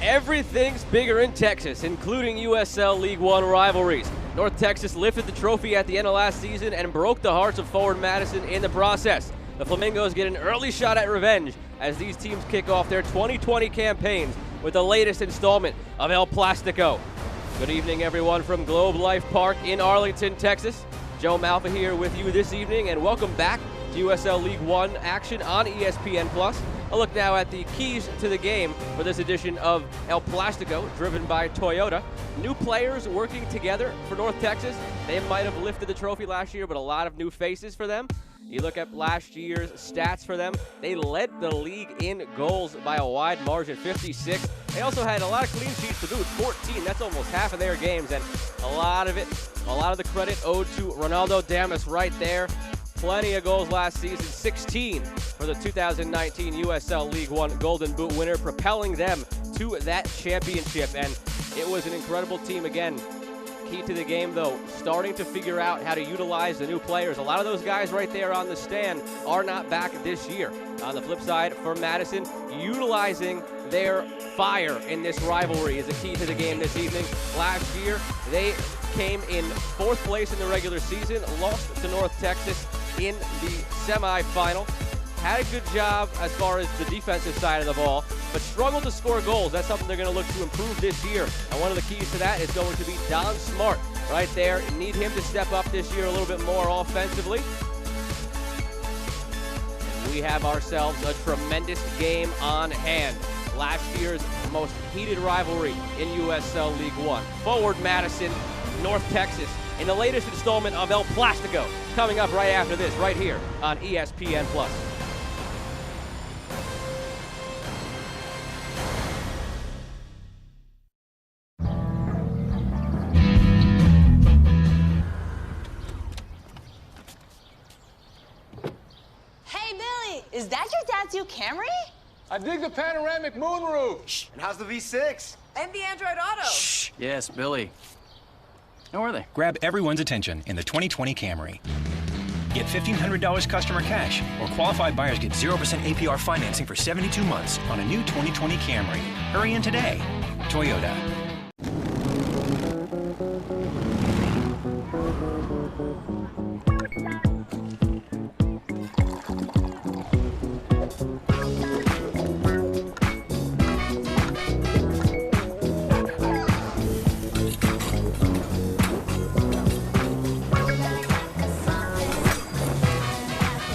Everything's bigger in Texas, including USL League One rivalries. North Texas lifted the trophy at the end of last season and broke the hearts of forward Madison in the process. The Flamingos get an early shot at revenge as these teams kick off their 2020 campaigns with the latest installment of El Plastico. Good evening, everyone, from Globe Life Park in Arlington, Texas. Joe Malfa here with you this evening, and welcome back to USL League One action on ESPN+. A look now at the keys to the game for this edition of El Plastico, driven by Toyota. New players working together for North Texas. They might have lifted the trophy last year, but a lot of new faces for them. You look at last year's stats for them. They led the league in goals by a wide margin, 56. They also had a lot of clean sheets to boot, 14. That's almost half of their games, and a lot of the credit owed to Ronaldo Damas right there. Plenty of goals last season, 16 for the 2019 USL League One Golden Boot winner, propelling them to that championship. And it was an incredible team again. Key to the game, though, starting to figure out how to utilize the new players. A lot of those guys right there on the stand are not back this year. On the flip side, for Madison, utilizing their fire in this rivalry is a key to the game this evening. Last year, they came in 4th place in the regular season, lost to North Texas in the semifinal. Had a good job as far as the defensive side of the ball, but struggled to score goals. That's something they're going to look to improve this year. And one of the keys to that is going to be Don Smart right there. Need him to step up this year a little bit more offensively. And we have ourselves a tremendous game on hand. Last year's most heated rivalry in USL League One. Forward Madison, North Texas, in the latest installment of El Plastico, coming up right after this, right here on ESPN+. Is that your dad's new Camry? I dig the panoramic moonroof. Shh. And how's the V6? And the Android Auto. Shh. Yes, Billy. How are they? Grab everyone's attention in the 2020 Camry. Get $1,500 customer cash, or qualified buyers get 0% APR financing for 72 months on a new 2020 Camry. Hurry in today. Toyota.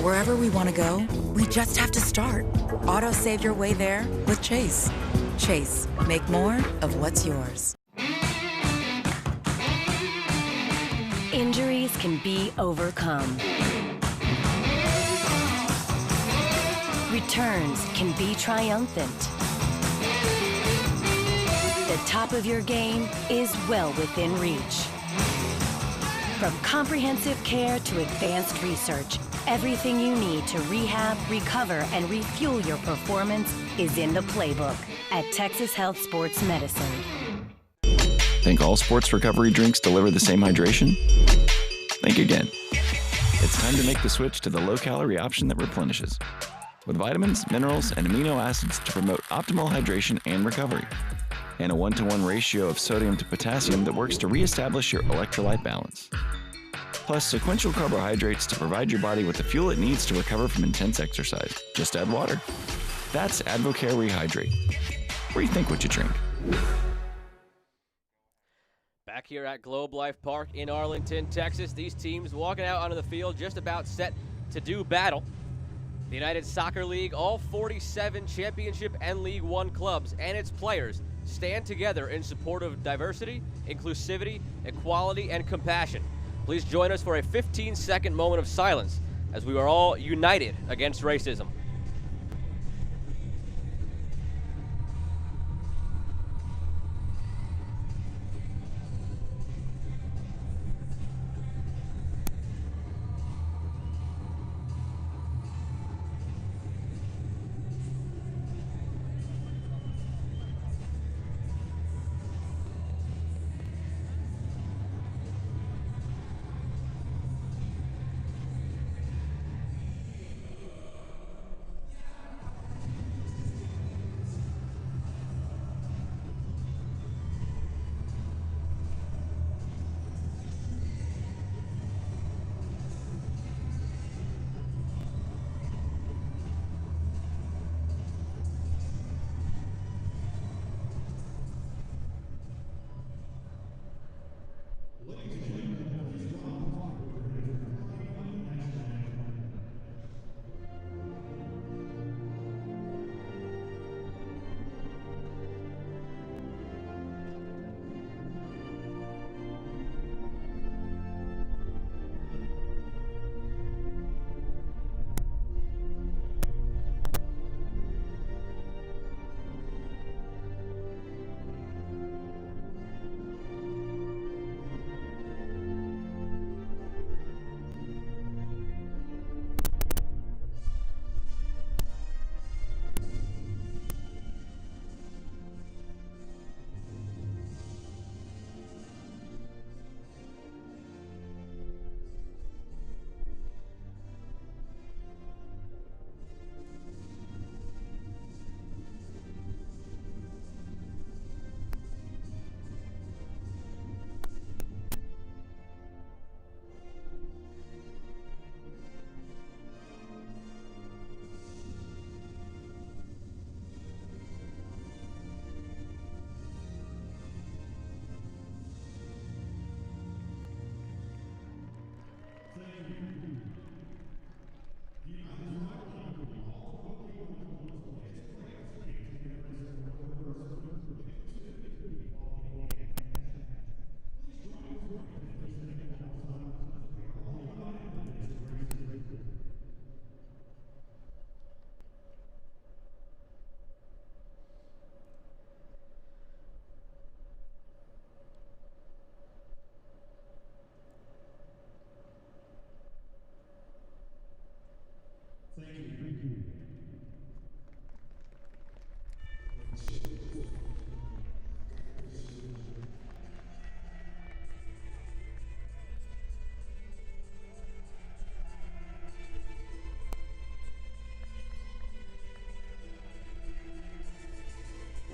Wherever we want to go, we just have to start. Auto save your way there with Chase. Chase, make more of what's yours. Injuries can be overcome. Returns can be triumphant. The top of your game is well within reach. From comprehensive care to advanced research, everything you need to rehab, recover, and refuel your performance is in the playbook at Texas Health Sports Medicine. Think all sports recovery drinks deliver the same hydration? Think again. It's time to make the switch to the low-calorie option that replenishes, with vitamins, minerals, and amino acids to promote optimal hydration and recovery, and a 1-to-1 ratio of sodium to potassium that works to reestablish your electrolyte balance. Plus sequential carbohydrates to provide your body with the fuel it needs to recover from intense exercise. Just add water. That's Advocare Rehydrate. Rethink what you drink. Back here at Globe Life Park in Arlington, Texas, these teams walking out onto the field just about set to do battle. The United Soccer League, all 47 championship and League One clubs and its players stand together in support of diversity, inclusivity, equality, and compassion. Please join us for a 15-second moment of silence as we are all united against racism.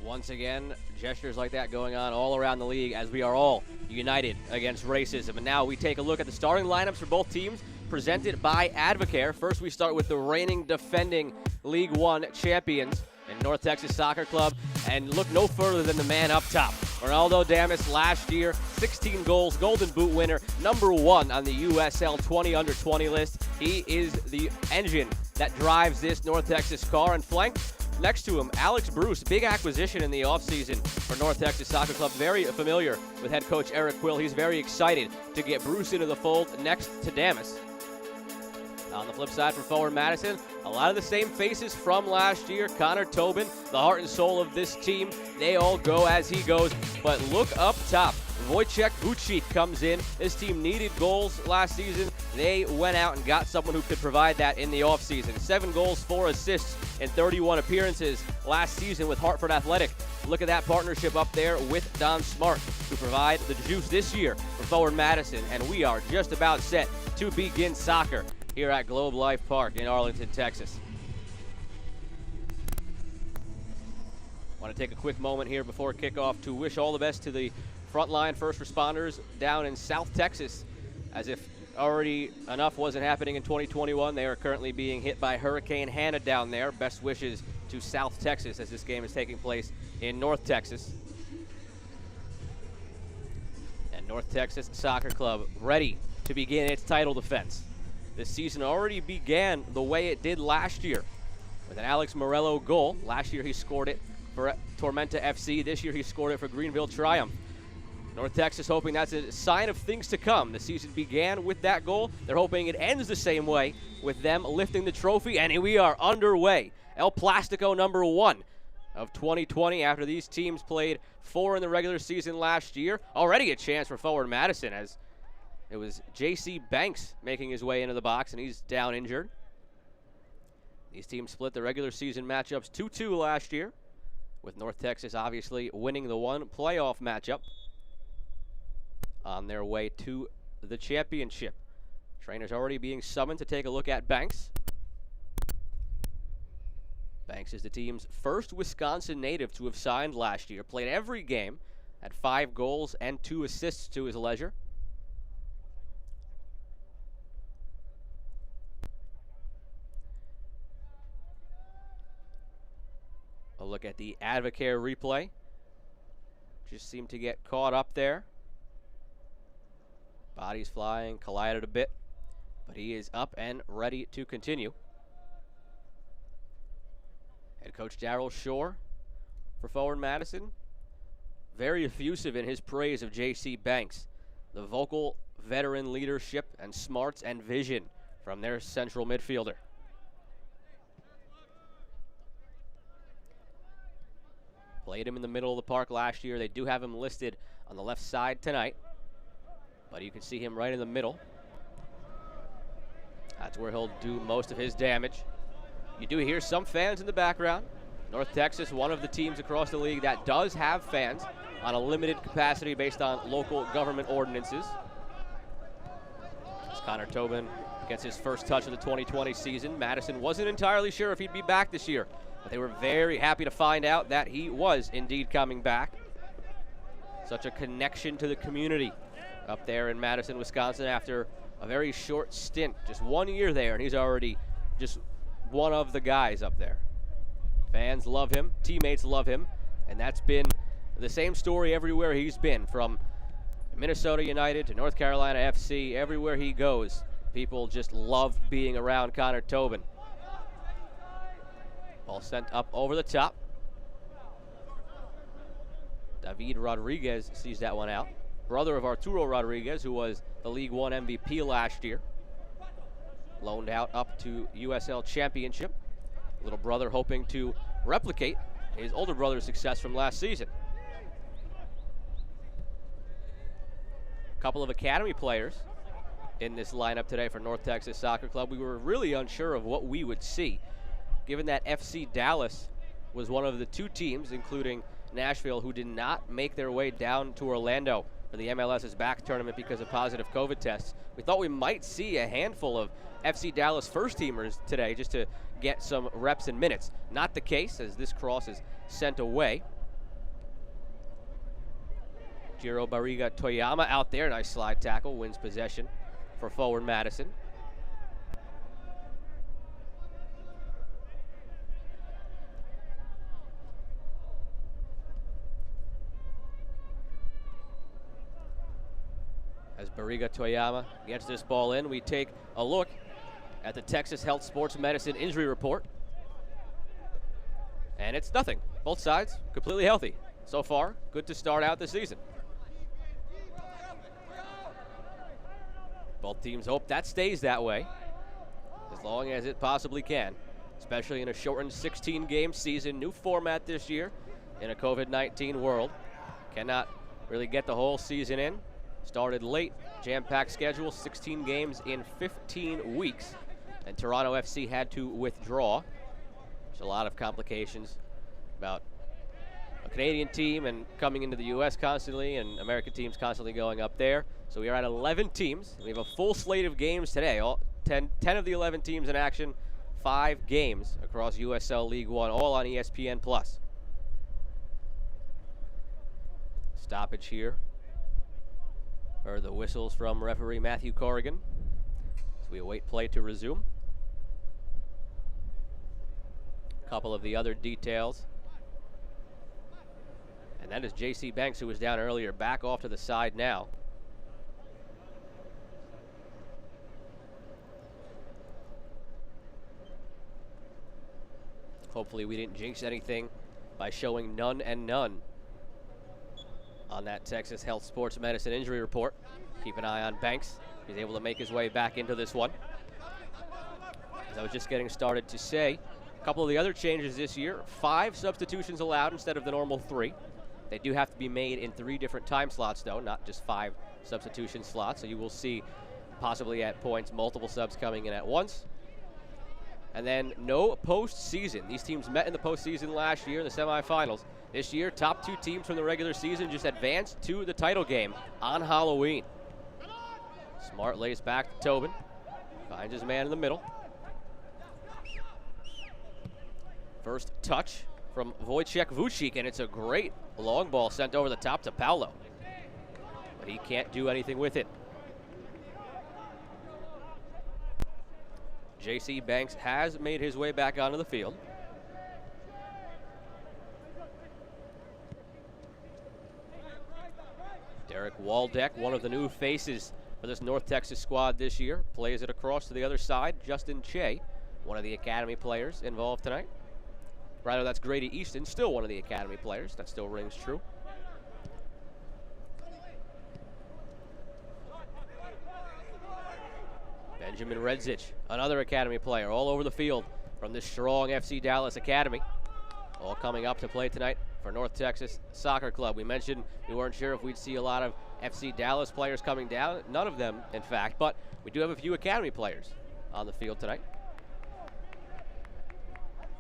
Once again, gestures like that going on all around the league as we are all united against racism. And now we take a look at the starting lineups for both teams presented by Advocare. First, we start with the reigning defending League One champions in North Texas Soccer Club, and look no further than the man up top. Ronaldo Damas, last year, 16 goals, Golden Boot winner, #1 on the USL 20 under 20 list. He is the engine that drives this North Texas car, and flanked next to him, Alex Bruce, big acquisition in the offseason for North Texas Soccer Club. Very familiar with head coach Eric Quill. He's very excited to get Bruce into the fold next to Damas. On the flip side for forward Madison, a lot of the same faces from last year. Connor Tobin, the heart and soul of this team. They all go as he goes. But look up top. Wojciech Vucic comes in. This team needed goals last season. They went out and got someone who could provide that in the offseason. 7 goals, 4 assists in 31 appearances last season with Hartford Athletic. Look at that partnership up there with Don Smart to provide the juice this year for forward Madison. And we are just about set to begin soccer here at Globe Life Park in Arlington, Texas. Want to take a quick moment here before kickoff to wish all the best to the frontline first responders down in South Texas. As if already enough wasn't happening in 2021, they are currently being hit by Hurricane Hannah down there. Best wishes to South Texas as this game is taking place in North Texas. And North Texas Soccer Club ready to begin its title defense. This season already began the way it did last year with an Alex Morello goal. Last year he scored it for Tormenta FC. This year he scored it for Greenville Triumph. North Texas hoping that's a sign of things to come. The season began with that goal. They're hoping it ends the same way with them lifting the trophy, and here we are underway. El Plastico #1 of 2020 after these teams played 4 in the regular season last year. Already a chance for forward Madison as it was J.C. Banks making his way into the box, and he's down injured. These teams split the regular season matchups 2-2 last year, with North Texas obviously winning the one playoff matchup on their way to the championship. Trainers already being summoned to take a look at Banks. Banks is the team's first Wisconsin native to have signed last year, played every game, had 5 goals and 2 assists to his leisure. A look at the Advocare replay. Just seemed to get caught up there. Bodies flying, collided a bit, but he is up and ready to continue. Head coach Darryl Shore for forward Madison, very effusive in his praise of J.C. Banks. The vocal veteran leadership and smarts and vision from their central midfielder. Played him in the middle of the park last year. They do have him listed on the left side tonight, but you can see him right in the middle. That's where he'll do most of his damage. You do hear some fans in the background. North Texas, one of the teams across the league that does have fans on a limited capacity based on local government ordinances. As Connor Tobin gets his first touch of the 2020 season. Madison wasn't entirely sure if he'd be back this year, but they were very happy to find out that he was indeed coming back. Such a connection to the community up there in Madison, Wisconsin after a very short stint, just 1 year there, and he's already just one of the guys up there. Fans love him, teammates love him, and that's been the same story everywhere he's been, from Minnesota United to North Carolina FC. Everywhere he goes, people just love being around Connor Tobin. Ball sent up over the top. David Rodriguez sees that one out. Brother of Arturo Rodriguez, who was the League One MVP last year. Loaned out up to USL Championship. Little brother hoping to replicate his older brother's success from last season. A couple of academy players in this lineup today for North Texas Soccer Club. We were really unsure of what we would see, given that FC Dallas was one of the 2 teams, including Nashville, who did not make their way down to Orlando for the MLS's back tournament because of positive COVID tests. We thought we might see a handful of FC Dallas first-teamers today just to get some reps and minutes. Not the case, as this cross is sent away. Jiro Barriga Toyama out there. Nice slide tackle. Wins possession for forward Madison. As Barriga Toyama gets this ball in, we take a look at the Texas Health Sports Medicine injury report. And it's nothing. Both sides completely healthy so far. Good to start out the season. Both teams hope that stays that way as long as it possibly can, especially in a shortened 16-game season. New format this year in a COVID-19 world. Cannot really get the whole season in. Started late, jam-packed schedule, 16 games in 15 weeks. And Toronto FC had to withdraw. There's a lot of complications about a Canadian team and coming into the U.S. constantly, and American teams constantly going up there. So we are at 11 teams. We have a full slate of games today. 10 of the 11 teams in action, 5 games across USL League One, all on ESPN+. Stoppage here. Heard the whistles from referee Matthew Corrigan as we await play to resume. A couple of the other details. And that is J.C. Banks, who was down earlier, back off to the side now. Hopefully we didn't jinx anything by showing none and none on that Texas Health Sports Medicine injury report. Keep an eye on Banks. He's able to make his way back into this one. As I was just getting started to say, a couple of the other changes this year, 5 substitutions allowed instead of the normal 3. They do have to be made in 3 different time slots, though, not just 5 substitution slots. So you will see possibly at points multiple subs coming in at once. And then no postseason. These teams met in the postseason last year in the semifinals. This year, top 2 teams from the regular season just advanced to the title game on Halloween. Smart lays back to Tobin. Finds his man in the middle. First touch from Wojciech Vucik, and it's a great long ball sent over the top to Paulo. But he can't do anything with it. J.C. Banks has made his way back onto the field. Derek Waldeck, one of the new faces for this North Texas squad this year, plays it across to the other side. Justin Che, one of the academy players involved tonight. Rather, that's Grady Easton, still one of the academy players. That still rings true. Benjamin Redzic, another academy player, all over the field from this strong FC Dallas academy. All coming up to play tonight for North Texas Soccer Club. We mentioned we weren't sure if we'd see a lot of FC Dallas players coming down. None of them, in fact, but we do have a few academy players on the field tonight.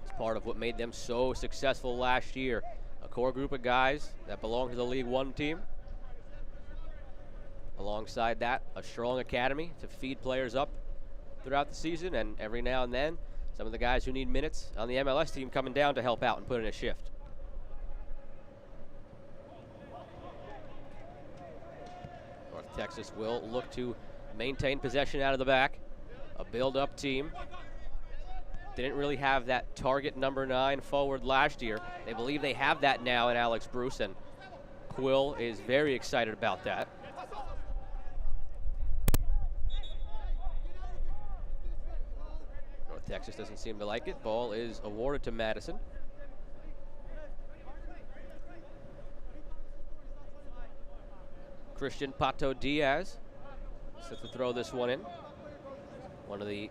It's part of what made them so successful last year. A core group of guys that belong to the League One team. Alongside that, a strong academy to feed players up throughout the season, and every now and then, some of the guys who need minutes on the MLS team coming down to help out and put in a shift. North Texas will look to maintain possession out of the back. A build-up team. Didn't really have that target number 9 forward last year. They believe they have that now in Alex Bruce, and Quill is very excited about that. North Texas doesn't seem to like it. Ball is awarded to Madison. Christian Pato Diaz set to throw this one in. One of the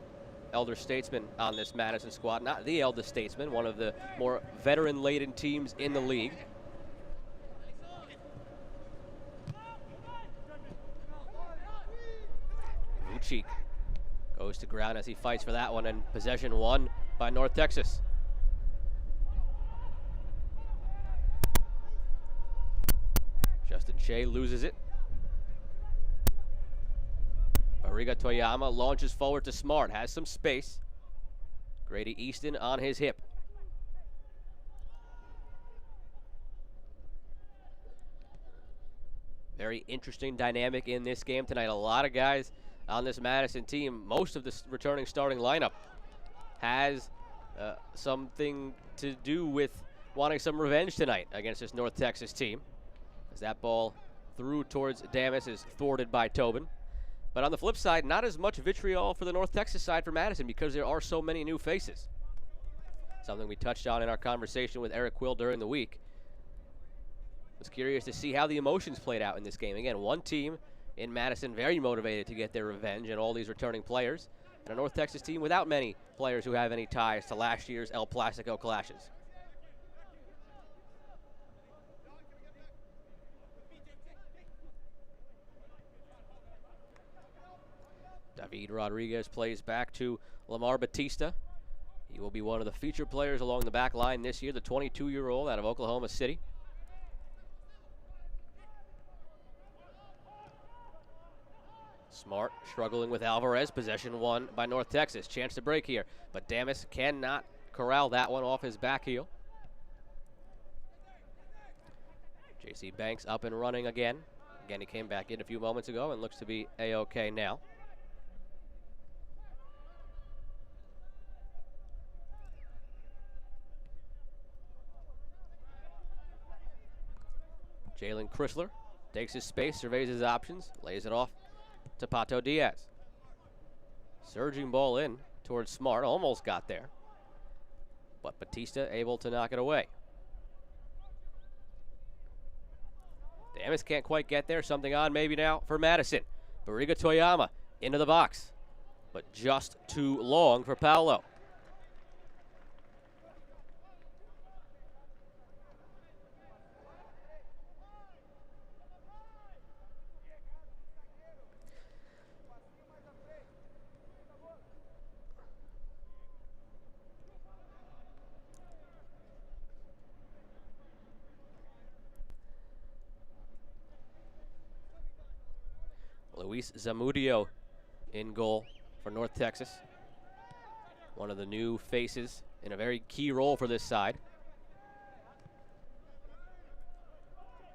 elder statesmen on this Madison squad. Not the eldest statesman, one of the more veteran-laden teams in the league. Vucik goes to ground as he fights for that one, and possession won by North Texas. Justin Che loses it. Barriga Toyama launches forward to Smart, has some space. Grady Easton on his hip. Very interesting dynamic in this game tonight. A lot of guys on this Madison team, most of this returning starting lineup has something to do with wanting some revenge tonight against this North Texas team. As that ball through towards Damas is thwarted by Tobin. But on the flip side, not as much vitriol for the North Texas side for Madison because there are so many new faces. Something we touched on in our conversation with Eric Quill during the week. Was curious to see how the emotions played out in this game. Again, one team in Madison very motivated to get their revenge and all these returning players, and a North Texas team without many players who have any ties to last year's El Plastico clashes. David Rodriguez plays back to Lamar Batista. He will be one of the featured players along the back line this year, the 22-year-old out of Oklahoma City. Smart struggling with Alvarez. Possession won by North Texas. Chance to break here, but Damas cannot corral that one off his back heel. J.C. Banks up and running again. Again, he came back in a few moments ago and looks to be A-OK now. Jalen Chrysler takes his space, surveys his options, lays it off to Pato Diaz. Surging ball in towards Smart, almost got there. But Batista able to knock it away. Damas can't quite get there. Something on maybe now for Madison. Bariga Toyama into the box, but just too long for Paolo. Luis Zamudio in goal for North Texas. One of the new faces in a very key role for this side.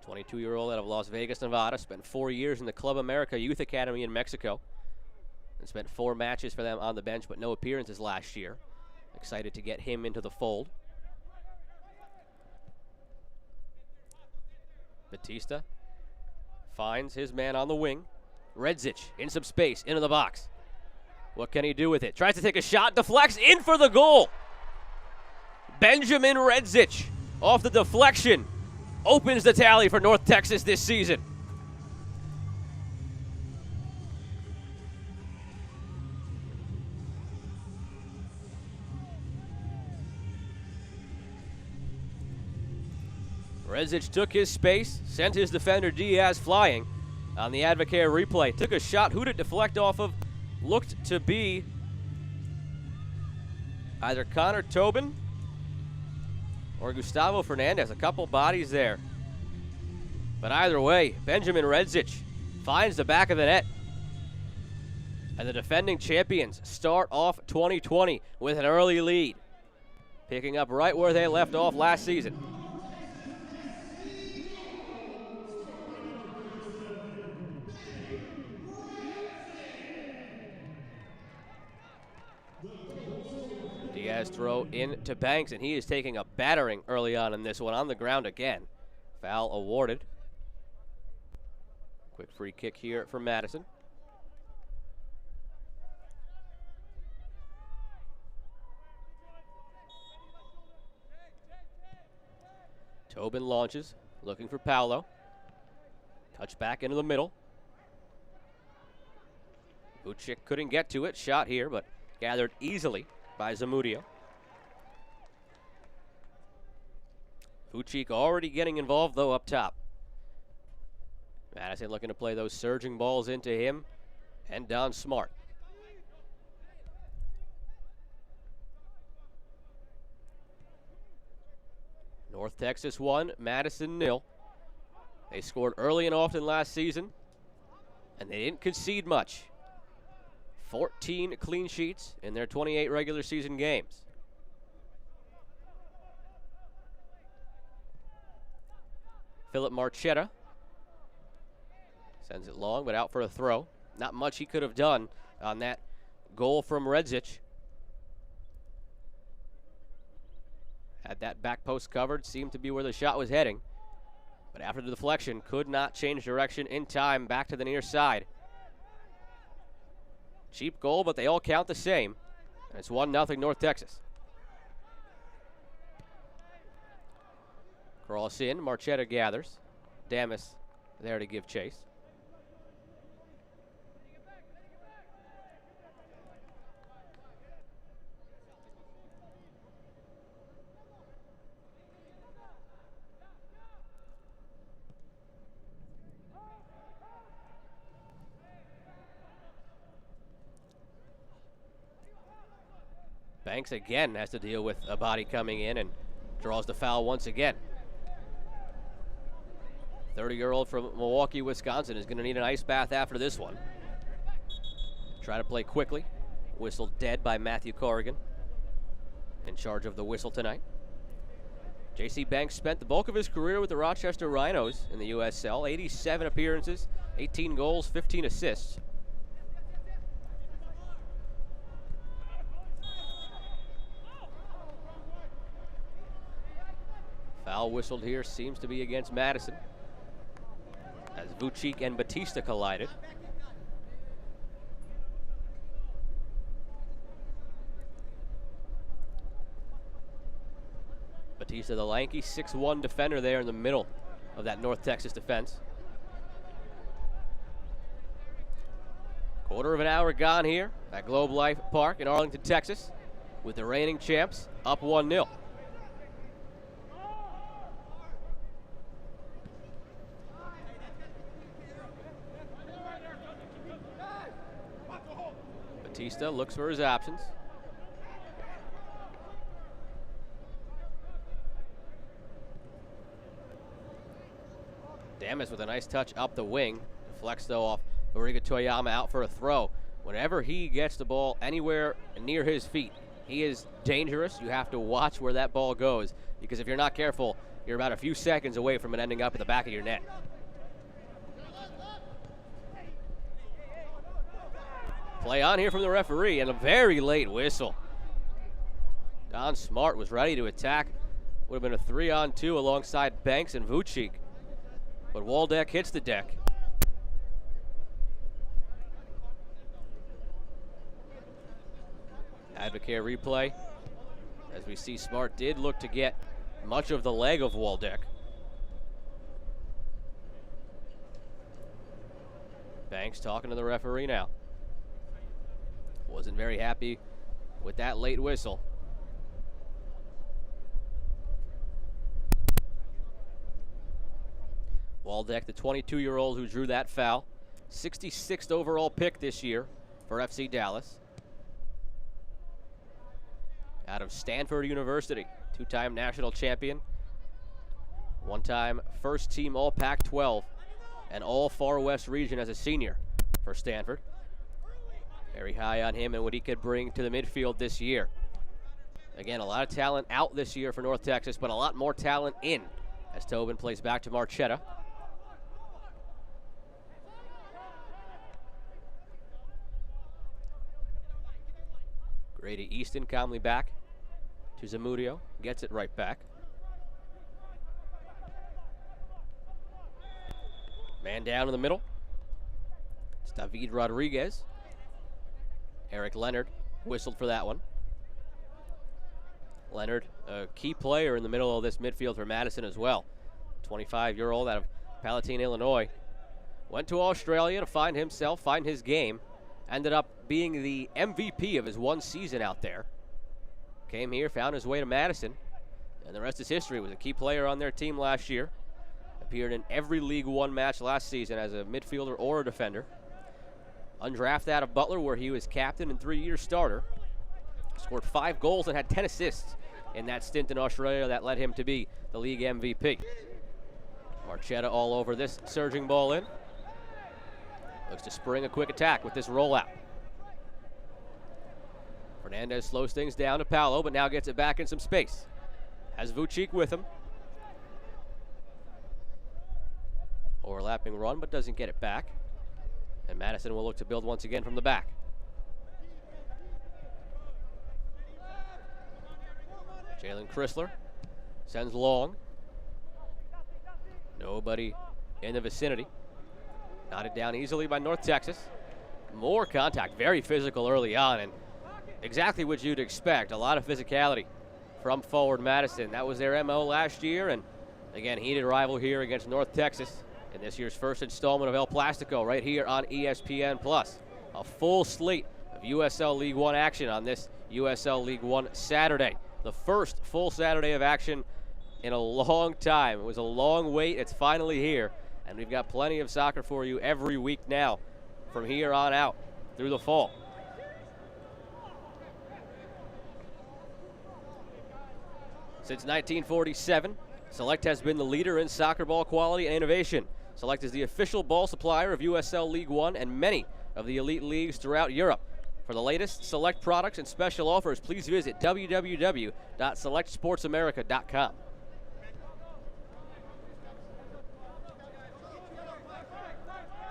22-year-old out of Las Vegas, Nevada. Spent 4 years in the Club America Youth Academy in Mexico. And spent 4 matches for them on the bench, but no appearances last year. Excited to get him into the fold. Batista finds his man on the wing. Redzic in some space, into the box. What can he do with it? Tries to take a shot, deflects, in for the goal. Benjamin Redzic, off the deflection, opens the tally for North Texas this season. Redzic took his space, sent his defender Diaz flying. On the Advocare replay, took a shot. Who did it deflect off of? Looked to be either Connor Tobin or Gustavo Fernandez. A couple bodies there. But either way, Benjamin Redzic finds the back of the net. And the defending champions start off 2020 with an early lead, picking up right where they left off last season. Diaz throw in to Banks, and he is taking a battering early on in this one. On the ground again. Foul awarded. Quick free kick here for Madison. Tobin launches, looking for Paolo. Touch back into the middle. Vucic couldn't get to it. Shot here, but gathered easily by Zamudio. Vucic already getting involved, though, up top. Madison looking to play those surging balls into him and Don Smart. North Texas 1, Madison 0. They scored early and often last season, and they didn't concede much. 14 clean sheets in their 28 regular season games. Philip Marchetta Sends it long, but out for a throw. Not much he could have done on that goal from Redzic. Had that back post covered, seemed to be where the shot was heading. But after the deflection, could not change direction in time, back to the near side. Cheap goal, but they all count the same. And it's 1-0 North Texas. Cross in, Marchetta gathers. Damas there to give chase. Banks again has to deal with a body coming in and draws the foul once again. 30-year-old from Milwaukee, Wisconsin is going to need an ice bath after this one. Try to play quickly. Whistled dead by Matthew Corrigan. In charge of the whistle tonight. J.C. Banks spent the bulk of his career with the Rochester Rhinos in the USL. 87 appearances, 18 goals, 15 assists. Foul whistled here, seems to be against Madison, as Vucic and Batista collided. Batista, the lanky 6'1" defender there in the middle of that North Texas defense. Quarter of an hour gone here at Globe Life Park in Arlington, Texas, with the reigning champs up 1-0. Batista looks for his options. Damas with a nice touch up the wing. Deflects though off Bariga Toyama, out for a throw. Whenever he gets the ball anywhere near his feet, he is dangerous. You have to watch where that ball goes, because if you're not careful, you're about a few seconds away from it ending up at the back of your net. Play on here from the referee, and a very late whistle. Don Smart was ready to attack. Would have been a 3-on-2 alongside Banks and Vucic. But Waldeck hits the deck. Advocare replay. As we see, Smart did look to get much of the leg of Waldeck. Banks talking to the referee now. Wasn't very happy with that late whistle. Waldeck, the 22-year-old who drew that foul. 66th overall pick this year for FC Dallas. Out of Stanford University, two-time national champion. One-time first-team All-Pac-12 and All-Far West region as a senior for Stanford. Very high on him and what he could bring to the midfield this year. Again, a lot of talent out this year for North Texas, but a lot more talent in as Tobin plays back to Marchetta. Grady Easton calmly back to Zamudio. Gets it right back. Man down in the middle. It's David Rodriguez. Eric Leonard whistled for that one. Leonard, a key player in the middle of this midfield for Madison as well. 25-year-old out of Palatine, Illinois. Went to Australia to find his game. Ended up being the MVP of his one season out there. Came here, found his way to Madison, and the rest is history. Was a key player on their team last year. Appeared in every League One match last season as a midfielder or a defender. Undrafted out of Butler, where he was captain and 3-year starter. Scored 5 goals and had 10 assists in that stint in Australia that led him to be the league MVP. Marchetta all over this, surging ball in. Looks to spring a quick attack with this rollout. Fernandez slows things down to Paolo, but now gets it back in some space. Has Vucic with him. Overlapping run, but doesn't get it back. And Madison will look to build once again from the back. Jalen Chrysler sends long. Nobody in the vicinity. Knotted down easily by North Texas. More contact, very physical early on, and exactly what you'd expect. A lot of physicality from forward Madison. That was their MO last year, and again, heated rival here against North Texas in this year's first installment of El Plastico right here on ESPN+. A full slate of USL League One action on this USL League One Saturday. The first full Saturday of action in a long time. It was a long wait. It's finally here, and we've got plenty of soccer for you every week now from here on out through the fall. Since 1947, Select has been the leader in soccer ball quality and innovation. Select is the official ball supplier of USL League One and many of the elite leagues throughout Europe. For the latest Select products and special offers, please visit www.selectsportsamerica.com.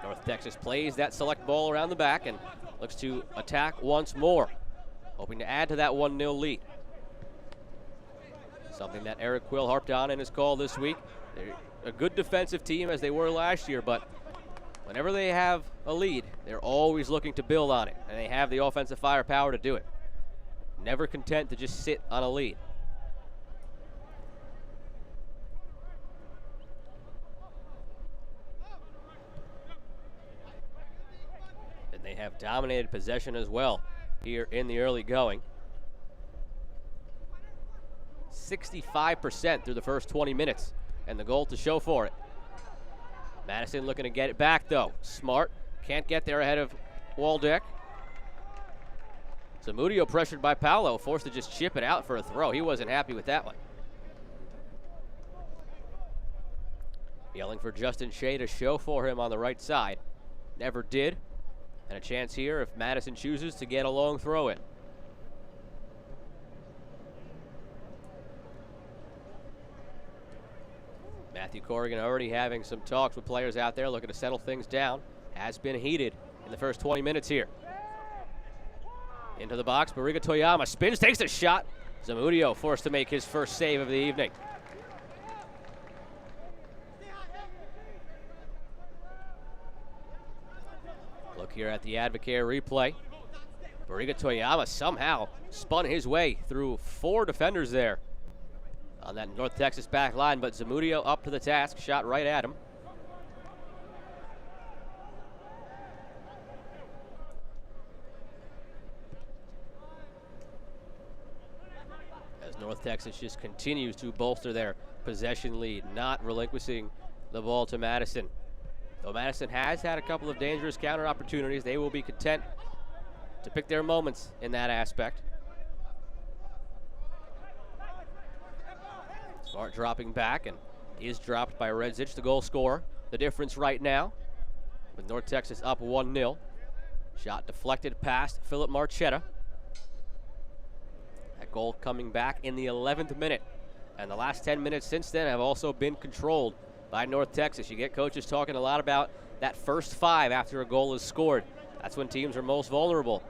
North Texas plays that Select ball around the back and looks to attack once more, hoping to add to that 1-0 lead. Something that Eric Quill harped on in his call this week. They're a good defensive team as they were last year, but whenever they have a lead, they're always looking to build on it, and they have the offensive firepower to do it. Never content to just sit on a lead. And they have dominated possession as well here in the early going. 65% through the first 20 minutes, and the goal to show for it. Madison looking to get it back, though. Smart can't get there ahead of Waldeck. Zamudio pressured by Paolo, forced to just chip it out for a throw. He wasn't happy with that one. Yelling for Justin Shea to show for him on the right side. Never did. And a chance here if Madison chooses to get a long throw in. Matthew Corrigan already having some talks with players out there, looking to settle things down. Has been heated in the first 20 minutes here. Into the box, Bariga Toyama spins, takes a shot. Zamudio forced to make his first save of the evening. Look here at the Advocare replay. Bariga Toyama somehow spun his way through 4 defenders there on that North Texas back line, but Zamudio up to the task, shot right at him. As North Texas just continues to bolster their possession lead, not relinquishing the ball to Madison. Though Madison has had a couple of dangerous counter opportunities, they will be content to pick their moments in that aspect. Smart dropping back and is dropped by Redzich, the goal scorer. The difference right now with North Texas up 1-0. Shot deflected past Philip Marchetta. That goal coming back in the 11th minute. And the last 10 minutes since then have also been controlled by North Texas. You get coaches talking a lot about that first 5 after a goal is scored. That's when teams are most vulnerable.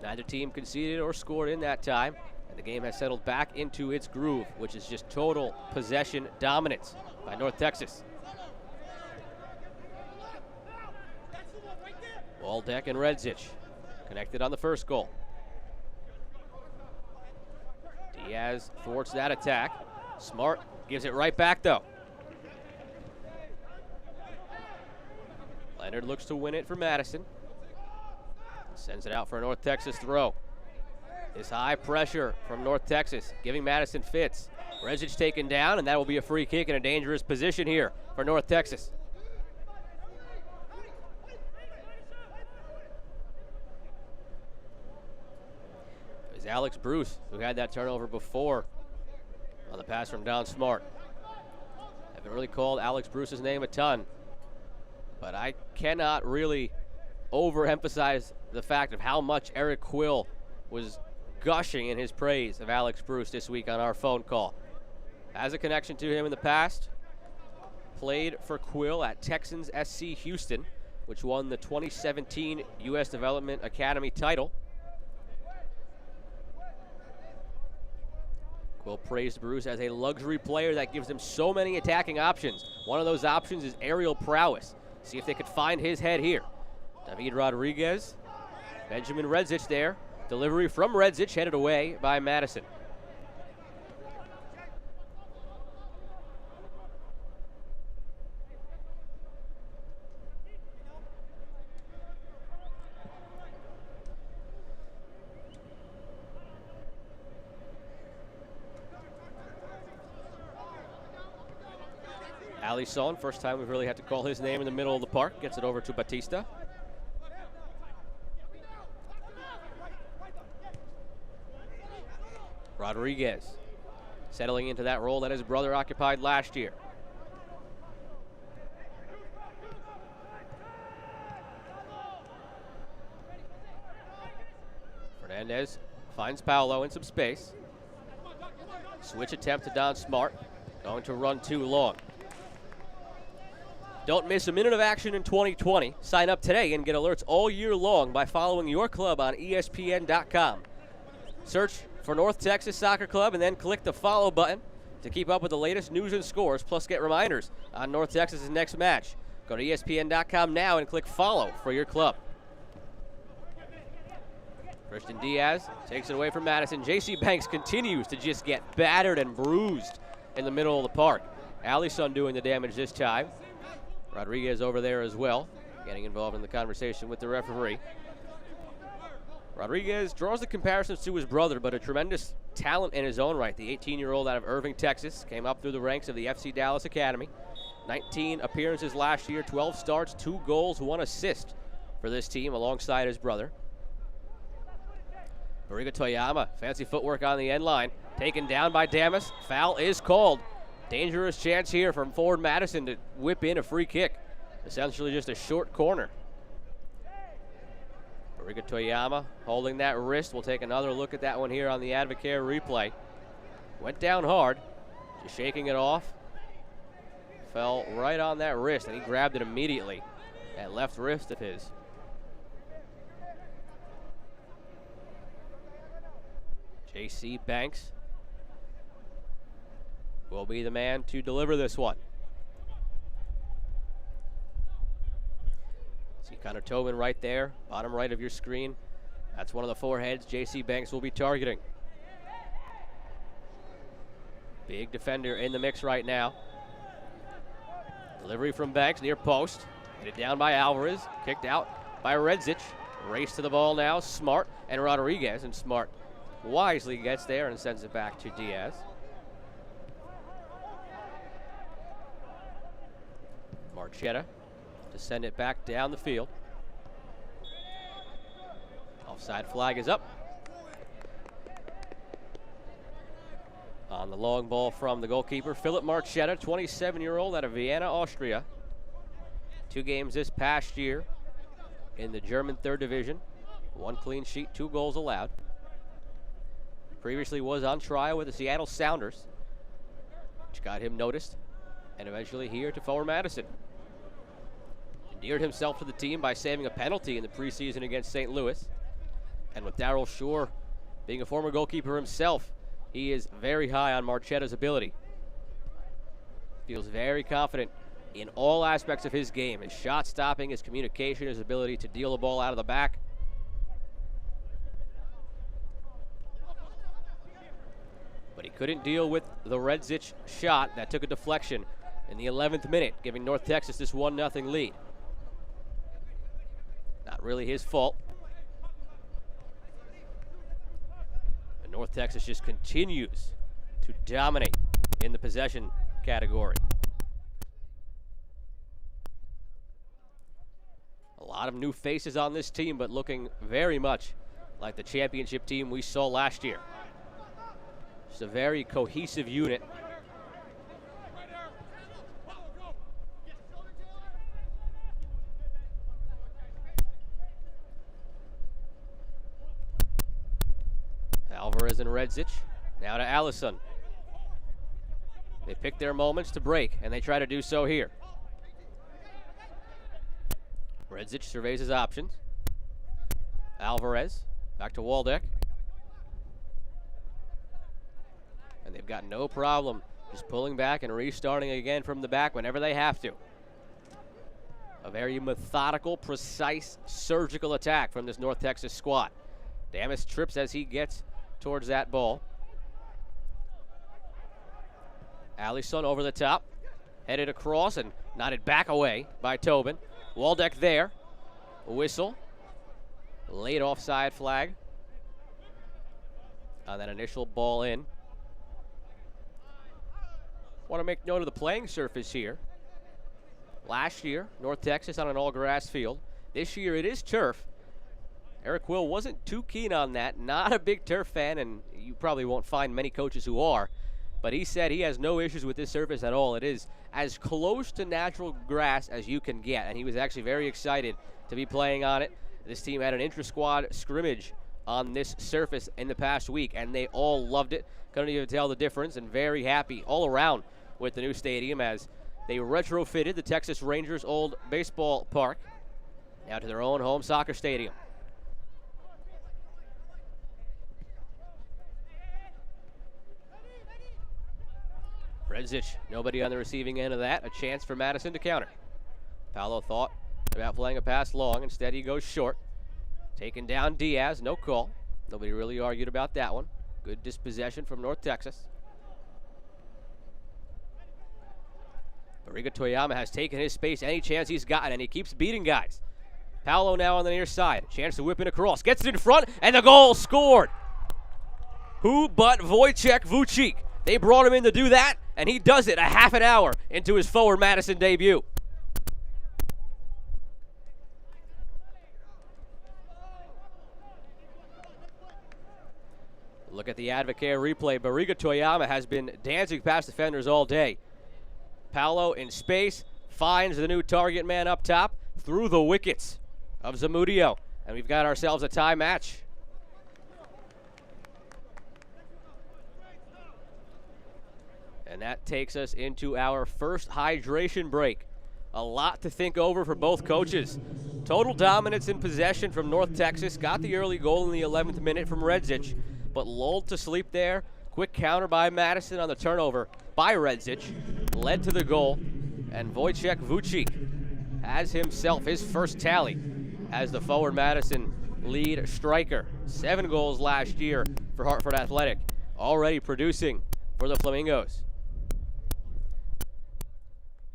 Neither team conceded or scored in that time. And the game has settled back into its groove, which is just total possession dominance by North Texas. Waldeck and Redzich connected on the first goal. Diaz thwarts that attack. Smart gives it right back, though. Leonard looks to win it for Madison. Sends it out for a North Texas throw. This high pressure from North Texas, giving Madison fits. Redzich taken down, and that will be a free kick in a dangerous position here for North Texas. It was Alex Bruce who had that turnover before on the pass from Don Smart. I haven't really called Alex Bruce's name a ton, but I cannot really overemphasize the fact of how much Eric Quill was gushing in his praise of Alex Bruce this week on our phone call. Has a connection to him in the past. Played for Quill at Texans SC Houston. which won the 2017 U.S. Development Academy title. Quill praised Bruce as a luxury player that gives them so many attacking options. One of those options is aerial prowess. See if they could find his head here. David Rodriguez, Benjamin Redzic there. Delivery from Redzic, headed away by Madison. Alisson, first time we've really had to call his name in the middle of the park, gets it over to Batista. Rodriguez settling into that role that his brother occupied last year. Fernandez finds Paolo in some space. Switch attempt to Don Smart, going to run too long. Don't miss a minute of action in 2020. Sign up today and get alerts all year long by following your club on ESPN.com. Search for North Texas Soccer Club and then click the follow button to keep up with the latest news and scores, plus get reminders on North Texas's next match. Go to ESPN.com now and click follow for your club. Christian Diaz takes it away from Madison. J.C. Banks continues to just get battered and bruised in the middle of the park. Alisson doing the damage this time. Rodriguez over there as well, getting involved in the conversation with the referee. Rodriguez draws the comparisons to his brother, but a tremendous talent in his own right. The 18-year-old out of Irving, Texas, came up through the ranks of the FC Dallas Academy. 19 appearances last year, 12 starts, 2 goals, 1 assist for this team alongside his brother. Bariga Toyama, fancy footwork on the end line. Taken down by Damas. Foul is called. Dangerous chance here from forward Madison to whip in a free kick. Essentially just a short corner. Bariga Toyama holding that wrist. We'll take another look at that one here on the Advocare replay. Went down hard, just shaking it off. Fell right on that wrist, and he grabbed it immediately. That left wrist of his. J.C. Banks will be the man to deliver this one. See Connor Tobin right there, bottom right of your screen. That's one of the 4 heads J.C. Banks will be targeting. Big defender in the mix right now. Delivery from Banks, near post. Hit it down by Alvarez, kicked out by Redzic. Race to the ball now, Smart and Rodriguez, and Smart wisely gets there and sends it back to Diaz. Marchetta to send it back down the field. Offside flag is up. On the long ball from the goalkeeper, Philip Marchetta, 27-year-old out of Vienna, Austria. 2 games this past year in the German 3rd Division. 1 clean sheet, 2 goals allowed. Previously was on trial with the Seattle Sounders, which got him noticed, and eventually here to forward Madison. Endeared himself to the team by saving a penalty in the preseason against St. Louis. And with Darrell Shore being a former goalkeeper himself, he is very high on Marchetta's ability. Feels very confident in all aspects of his game, his shot stopping, his communication, his ability to deal the ball out of the back. But he couldn't deal with the Redzic shot that took a deflection in the 11th minute, giving North Texas this 1-0 lead. Not really his fault. And North Texas just continues to dominate in the possession category. A lot of new faces on this team, but looking very much like the championship team we saw last year. Just a very cohesive unit. Alvarez and Redzic, now to Alisson. They pick their moments to break, and they try to do so here. Redzic surveys his options. Alvarez back to Waldeck. And they've got no problem just pulling back and restarting again from the back whenever they have to. A very methodical, precise, surgical attack from this North Texas squad. Damas trips as he gets towards that ball. Allison over the top, headed across and nodded back away by Tobin. Waldeck there, whistle, late offside flag on that initial ball in. Want to make note of the playing surface here. Last year, North Texas on an all-grass field. This year it is turf. Eric Will wasn't too keen on that. Not a big turf fan, and you probably won't find many coaches who are. But he said he has no issues with this surface at all. It is as close to natural grass as you can get, and he was actually very excited to be playing on it. This team had an intra-squad scrimmage on this surface in the past week, and they all loved it. Couldn't even tell the difference, and very happy all around with the new stadium as they retrofitted the Texas Rangers' old baseball park now to their own home soccer stadium. Redzic, nobody on the receiving end of that. A chance for Madison to counter. Paolo thought about playing a pass long. Instead, he goes short. Taking down Diaz, no call. Nobody really argued about that one. Good dispossession from North Texas. Bariga Toyama has taken his space any chance he's gotten, and he keeps beating guys. Paolo now on the near side. Chance to whip it across. Gets it in front, and the goal scored. Who but Wojciech Vucik? They brought him in to do that, and he does it a half an hour into his Forward Madison debut. Look at the Advocare replay. Bariga Toyama has been dancing past defenders all day. Paolo in space finds the new target man up top through the wickets of Zamudio. And we've got ourselves a tie match. And that takes us into our first hydration break. A lot to think over for both coaches. Total dominance in possession from North Texas. Got the early goal in the 11th minute from Redzic, but lulled to sleep there. Quick counter by Madison on the turnover by Redzic. Led to the goal, and Wojciech Vucik has himself his first tally as the Forward Madison lead striker. 7 goals last year for Hartford Athletic, already producing for the Flamingos.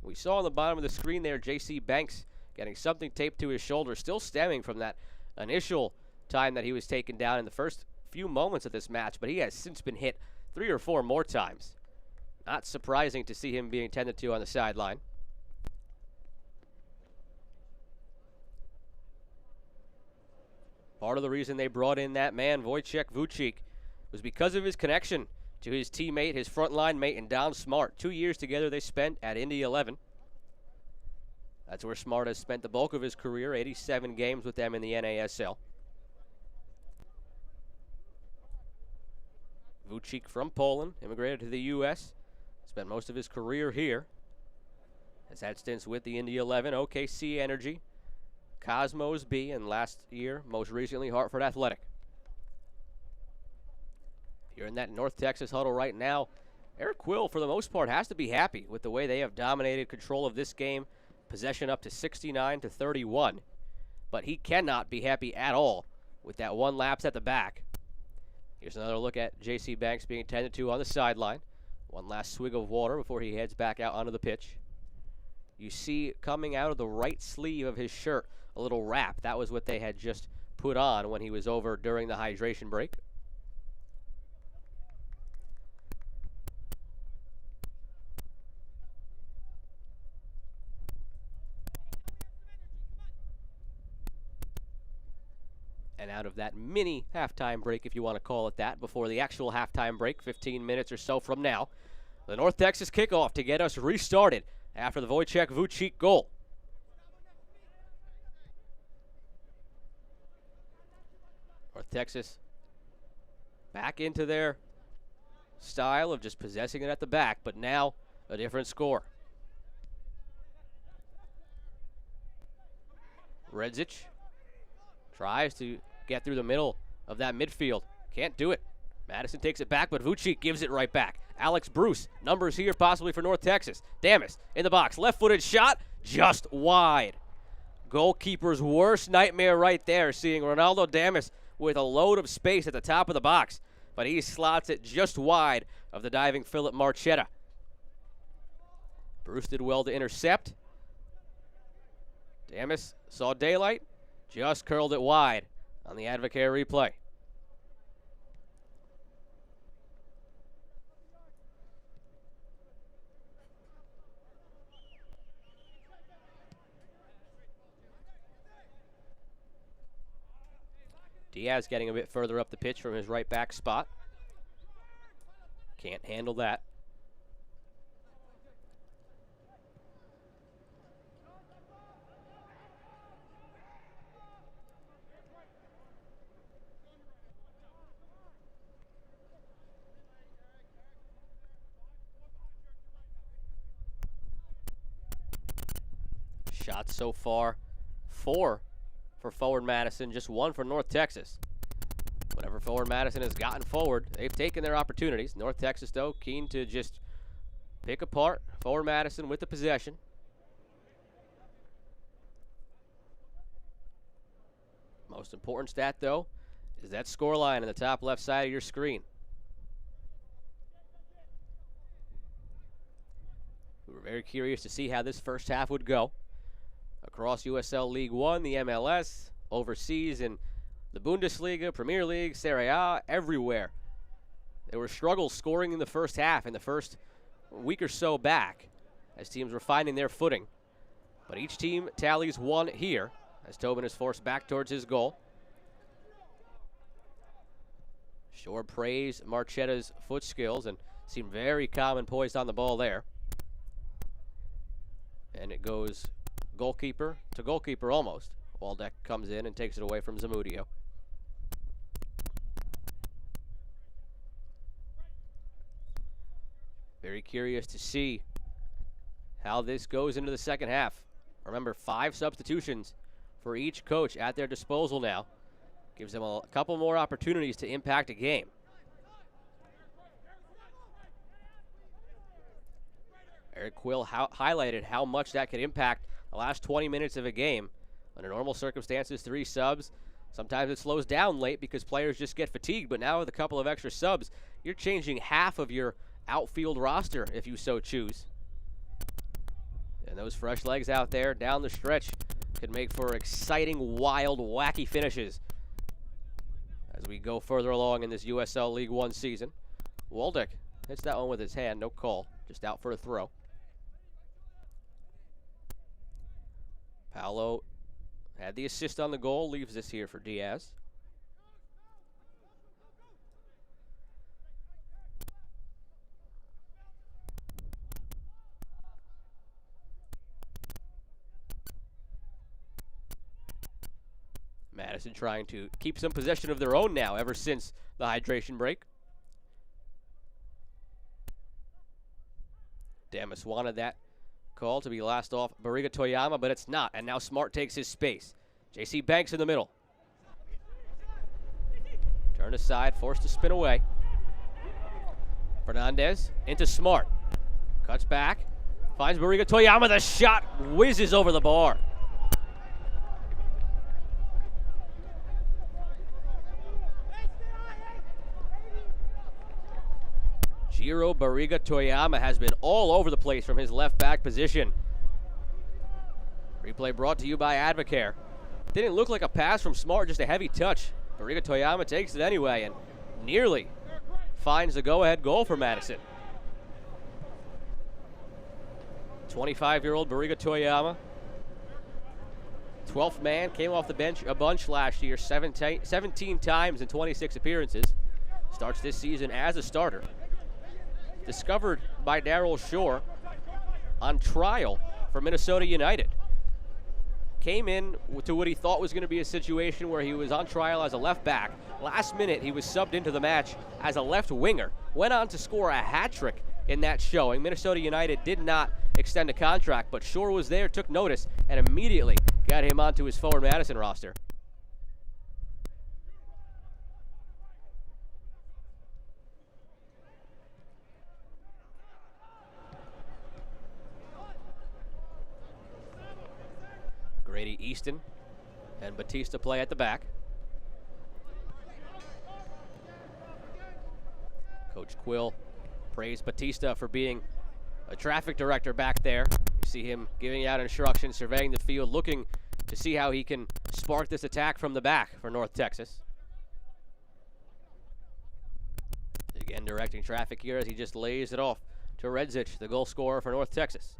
We saw on the bottom of the screen there J.C. Banks getting something taped to his shoulder, still stemming from that initial time that he was taken down in the first few moments of this match, but he has since been hit 3 or 4 more times. Not surprising to see him being tended to on the sideline. Part of the reason they brought in that man, Wojciech Vucik, was because of his connection to his teammate, his frontline mate, and Don Smart. 2 years together they spent at Indy 11. That's where Smart has spent the bulk of his career, 87 games with them in the NASL. Vucik from Poland, immigrated to the U.S., spent most of his career here. Has had stints with the Indy 11, OKC Energy, Cosmos B, and last year, most recently, Hartford Athletic. If you're in that North Texas huddle right now, Eric Quill, for the most part, has to be happy with the way they have dominated control of this game, possession up to 69-31. But he cannot be happy at all with that one lapse at the back. Here's another look at J.C. Banks being tended to on the sideline. One last swig of water before he heads back out onto the pitch. You see coming out of the right sleeve of his shirt a little wrap. That was what they had just put on when he was over during the hydration break. And out of that mini halftime break, if you want to call it that, before the actual halftime break, 15 minutes or so from now, the North Texas kickoff to get us restarted after the Wojciech Vucik goal. North Texas back into their style of just possessing it at the back, but now a different score. Redzic tries to get through the middle of that midfield. Can't do it. Madison takes it back, but Vucic gives it right back. Alex Bruce, numbers here possibly for North Texas. Damas in the box, left-footed shot, just wide. Goalkeeper's worst nightmare right there, seeing Ronaldo Damas with a load of space at the top of the box, but he slots it just wide of the diving Philip Marchetta. Bruce did well to intercept. Damas saw daylight, just curled it wide on the Advocare replay. Diaz getting a bit further up the pitch from his right back spot. Can't handle that. Shots so far, 4 for forward Madison, just 1 for North Texas. Whenever forward Madison has gotten forward, they've taken their opportunities. North Texas, though, keen to just pick apart forward Madison with the possession. Most important stat, though, is that scoreline in the top left side of your screen. We were very curious to see how this first half would go. Across USL League One, the MLS, overseas in the Bundesliga, Premier League, Serie A, everywhere. There were struggles scoring in the first half, in the first week or so back, as teams were finding their footing. But each team tallies 1 here, as Tobin is forced back towards his goal. Shore praised Marchetta's foot skills and seemed very calm and poised on the ball there. And it goes goalkeeper to goalkeeper almost. Waldeck comes in and takes it away from Zamudio. Very curious to see how this goes into the second half. Remember, 5 substitutions for each coach at their disposal now. Gives them a couple more opportunities to impact a game. Eric Quill highlighted how much that could impact the last 20 minutes of a game. Under normal circumstances, 3 subs. Sometimes it slows down late because players just get fatigued, but now with a couple of extra subs, you're changing half of your outfield roster if you so choose. And those fresh legs out there down the stretch could make for exciting, wild, wacky finishes as we go further along in this USL League One season. Waldeck hits that one with his hand, no call, just out for a throw. Paolo had the assist on the goal, leaves this here for Diaz. Madison trying to keep some possession of their own now ever since the hydration break. Damas wanted that call to be last off Barriga Toyama, but it's not. And now Smart takes his space. JC Banks in the middle. Turned aside, forced to spin away. Fernandez into Smart. Cuts back. Finds Barriga Toyama. The shot whizzes over the bar. Jiro Barriga Toyama has been all over the place from his left back position. Replay brought to you by Advocare. Didn't look like a pass from Smart, just a heavy touch. Barriga Toyama takes it anyway and nearly finds the go-ahead goal for Madison. 25-year-old Barriga Toyama, 12th man, came off the bench a bunch last year, 17 times in 26 appearances. Starts this season as a starter. Discovered by Darryl Shore on trial for Minnesota United. Came in to what he thought was going to be a situation where he was on trial as a left back. Last minute, he was subbed into the match as a left winger. Went on to score a hat trick in that showing. Minnesota United did not extend a contract, but Shore was there, took notice, and immediately got him onto his Forward Madison roster. Grady Easton and Batista play at the back. Coach Quill praised Batista for being a traffic director back there. You see him giving out instructions, surveying the field, looking to see how he can spark this attack from the back for North Texas. Again, directing traffic here as he just lays it off to Redzich, the goal scorer for North Texas.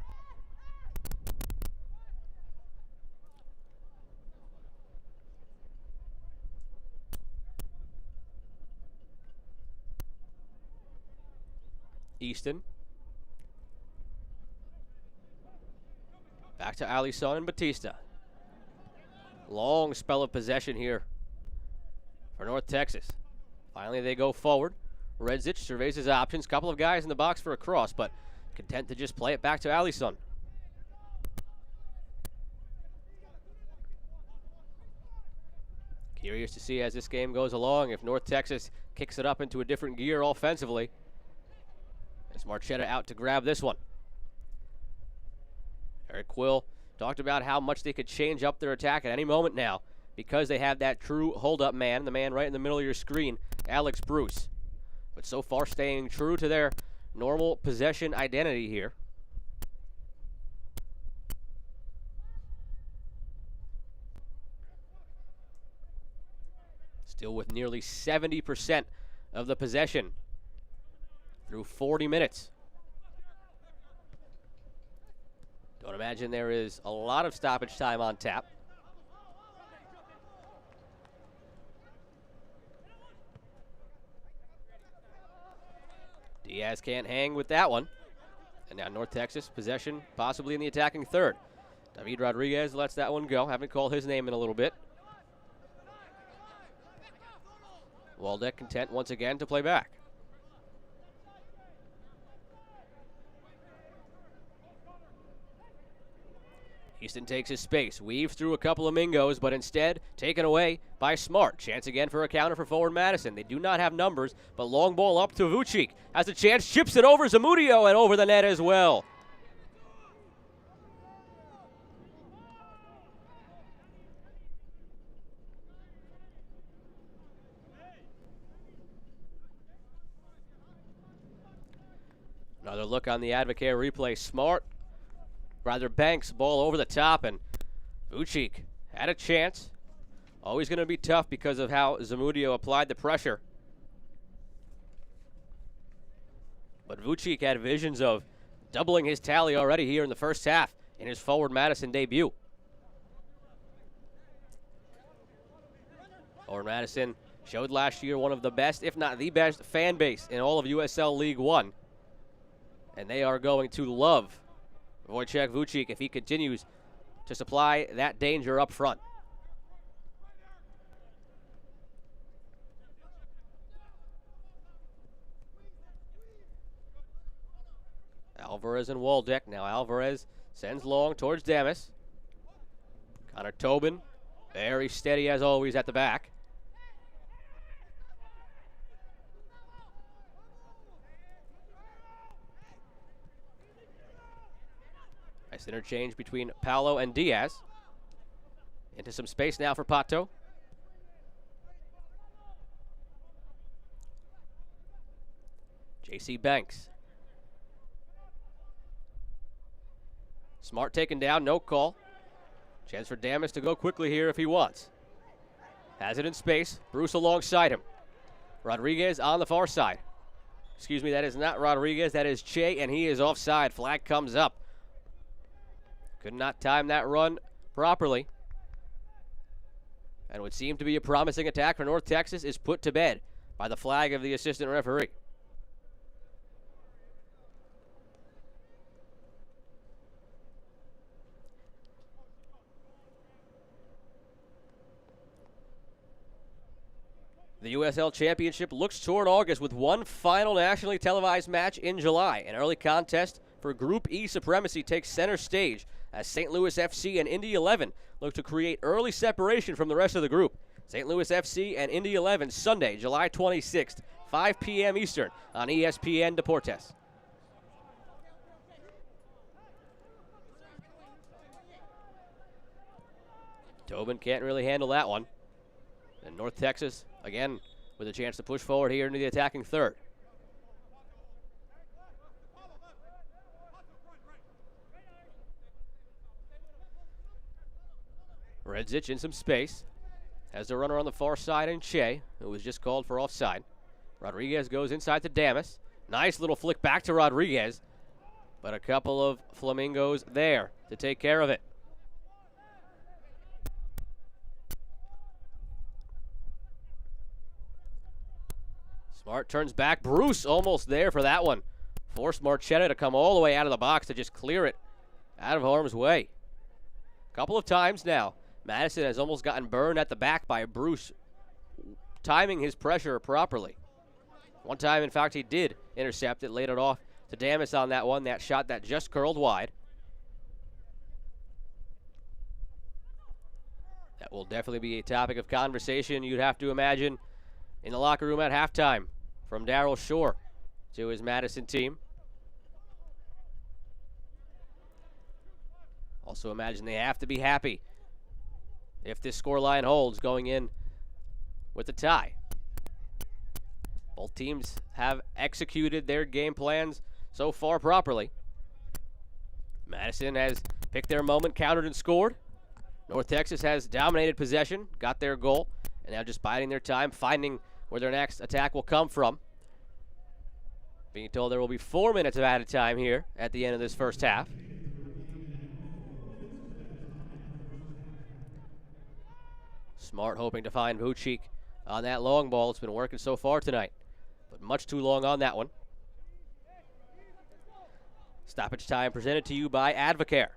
Easton. Back to Alisson and Batista. Long spell of possession here for North Texas. Finally, they go forward. Redzich surveys his options. Couple of guys in the box for a cross, but content to just play it back to Alisson. Curious to see as this game goes along if North Texas kicks it up into a different gear offensively. As Marchetta out to grab this one. Eric Quill talked about how much they could change up their attack at any moment now because they have that true hold-up man, the man right in the middle of your screen, Alex Bruce. But so far staying true to their normal possession identity here. Still with nearly 70% of the possession through 40 minutes. Don't imagine there is a lot of stoppage time on tap. Diaz can't hang with that one. And now North Texas possession possibly in the attacking third. David Rodriguez lets that one go. Haven't called his name in a little bit. Waldeck content once again to play back. Easton takes his space, weaves through a couple of Mingos, but instead taken away by Smart. Chance again for a counter for Forward Madison. They do not have numbers, but long ball up to Vucic. Has a chance, chips it over Zamudio and over the net as well. Another look on the Advocare replay. Smart. Rather Banks, ball over the top, and Vucic had a chance. Always going to be tough because of how Zamudio applied the pressure. But Vucic had visions of doubling his tally already here in the first half in his Forward Madison debut. Forward Madison showed last year one of the best, if not the best, fan base in all of USL League One. And they are going to love Wojciech Vucic if he continues to supply that danger up front. Alvarez and Waldeck. Now Alvarez sends long towards Damas. Connor Tobin, very steady as always at the back. Nice interchange between Paolo and Diaz. Into some space now for Pato. J.C. Banks. Smart taken down, no call. Chance for Damas to go quickly here if he wants. Has it in space. Bruce alongside him. Rodriguez on the far side. Excuse me, that is not Rodriguez. That is Che, and he is offside. Flag comes up. Could not time that run properly. And what seemed to be a promising attack for North Texas is put to bed by the flag of the assistant referee. The USL Championship looks toward August with one final nationally televised match in July. An early contest for Group E supremacy takes center stage as St. Louis FC and Indy 11 look to create early separation from the rest of the group. St. Louis FC and Indy 11 Sunday, July 26th, 5 p.m. Eastern on ESPN Deportes. Tobin can't really handle that one. And North Texas, again, with a chance to push forward here into the attacking third. Redzic in some space. Has the runner on the far side in Che, who was just called for offside. Rodriguez goes inside to Damas. Nice little flick back to Rodriguez. But a couple of Flamingos there to take care of it. Smart turns back. Bruce almost there for that one. Forced Marchetta to come all the way out of the box to just clear it out of harm's way. A couple of times now, Madison has almost gotten burned at the back by Bruce timing his pressure properly. One time, in fact, he did intercept it, laid it off to Damas on that one, that shot that just curled wide. That will definitely be a topic of conversation, you'd have to imagine, in the locker room at halftime from Darryl Shore to his Madison team. Also imagine they have to be happy if this scoreline holds going in with the tie. Both teams have executed their game plans so far properly. Madison has picked their moment, countered and scored. North Texas has dominated possession, got their goal, and now just biding their time, finding where their next attack will come from. Being told there will be 4 minutes of added time here at the end of this first half. Smart hoping to find Vucic on that long ball. It's been working so far tonight, but much too long on that one. Stoppage time presented to you by Advocare.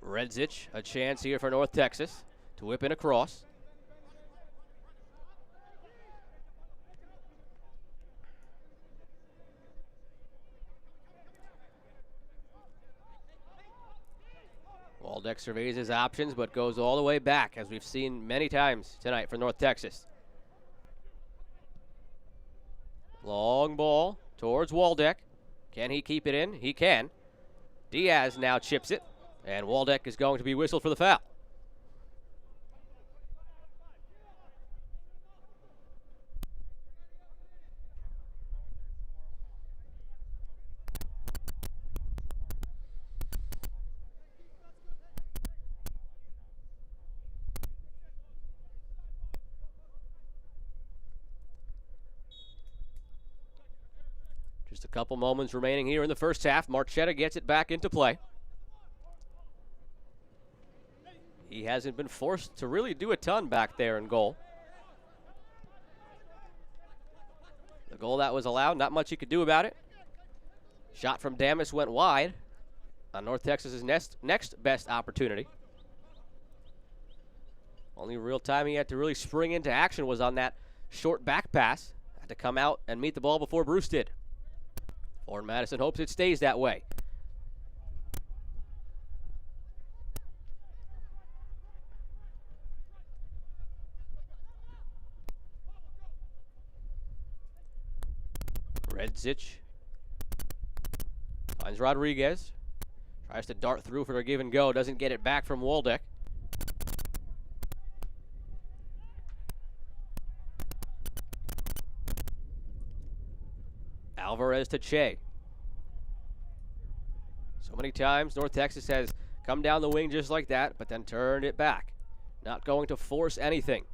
Redzic, a chance here for North Texas to whip in across. Waldeck surveys his options, but goes all the way back, as we've seen many times tonight for North Texas. Long ball towards Waldeck. Can he keep it in? He can. Diaz now chips it, and Waldeck is going to be whistled for the foul. Just a couple moments remaining here in the first half. Marchetta gets it back into play. He hasn't been forced to really do a ton back there in goal. The goal that was allowed, not much he could do about it. Shot from Damas went wide on North Texas's next best opportunity. Only real time he had to really spring into action was on that short back pass. Had to come out and meet the ball before Bruce did. Forward Madison hopes it stays that way. Redzic finds Rodriguez. Tries to dart through for a give and go. Doesn't get it back from Waldeck. Alvarez to Che. So many times North Texas has come down the wing just like that, but then turned it back. Not going to force anything.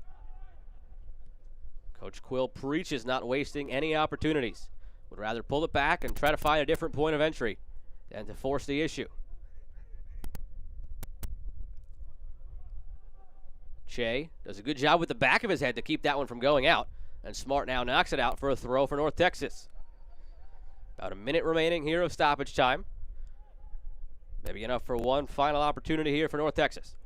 Coach Quill preaches not wasting any opportunities. Would rather pull it back and try to find a different point of entry than to force the issue. Che does a good job with the back of his head to keep that one from going out. And Smart now knocks it out for a throw for North Texas. About a minute remaining here of stoppage time. Maybe enough for one final opportunity here for North Texas.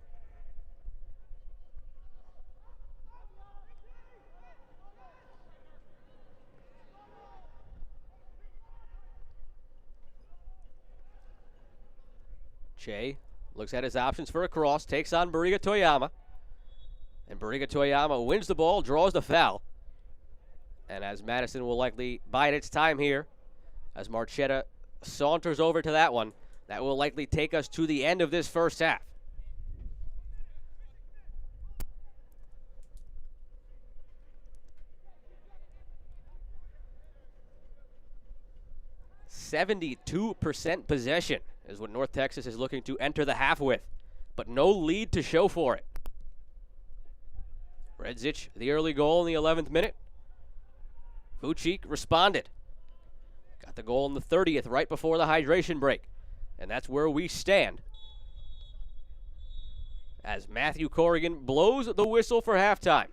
Che looks at his options for a cross, takes on Bariga Toyama. And Bariga Toyama wins the ball, draws the foul. And as Madison will likely bide its time here, as Marchetta saunters over to that one, that will likely take us to the end of this first half. %72% possession is what North Texas is looking to enter the half with, but no lead to show for it. Redzich, the early goal in the 11th minute. Vucic responded. Got the goal in the 30th right before the hydration break. And that's where we stand. As Matthew Corrigan blows the whistle for halftime.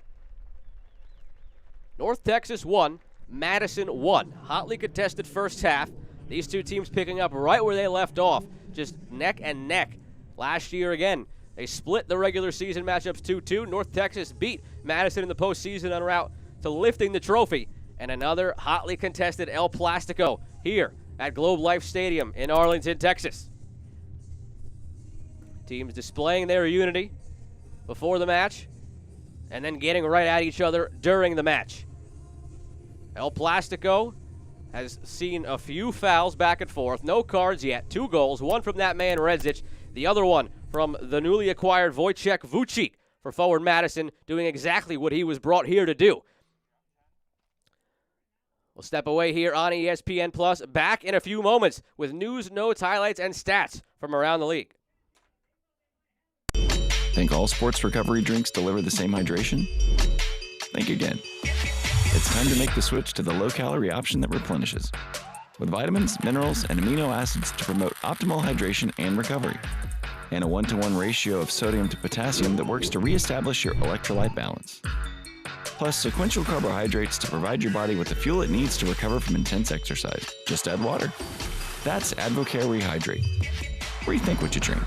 North Texas 1, Madison 1. Hotly contested first half. These two teams picking up right where they left off. Just neck and neck. Last year again, they split the regular season matchups 2-2. North Texas beat Madison in the postseason en route to lifting the trophy. And another hotly contested El Plastico here at Globe Life Stadium in Arlington, Texas. Teams displaying their unity before the match and then getting right at each other during the match. El Plastico has seen a few fouls back and forth. No cards yet. 2 goals. One from that man Redzich. The other one from the newly acquired Wojciech Vucic for forward Madison, doing exactly what he was brought here to do. We'll step away here on ESPN Plus. Back in a few moments with news, notes, highlights, and stats from around the league. Think all sports recovery drinks deliver the same hydration? Think again. It's time to make the switch to the low-calorie option that replenishes, with vitamins, minerals, and amino acids to promote optimal hydration and recovery, and a 1-to-1 ratio of sodium to potassium that works to reestablish your electrolyte balance. Plus sequential carbohydrates to provide your body with the fuel it needs to recover from intense exercise. Just add water. That's Advocare Rehydrate. Rethink what you drink.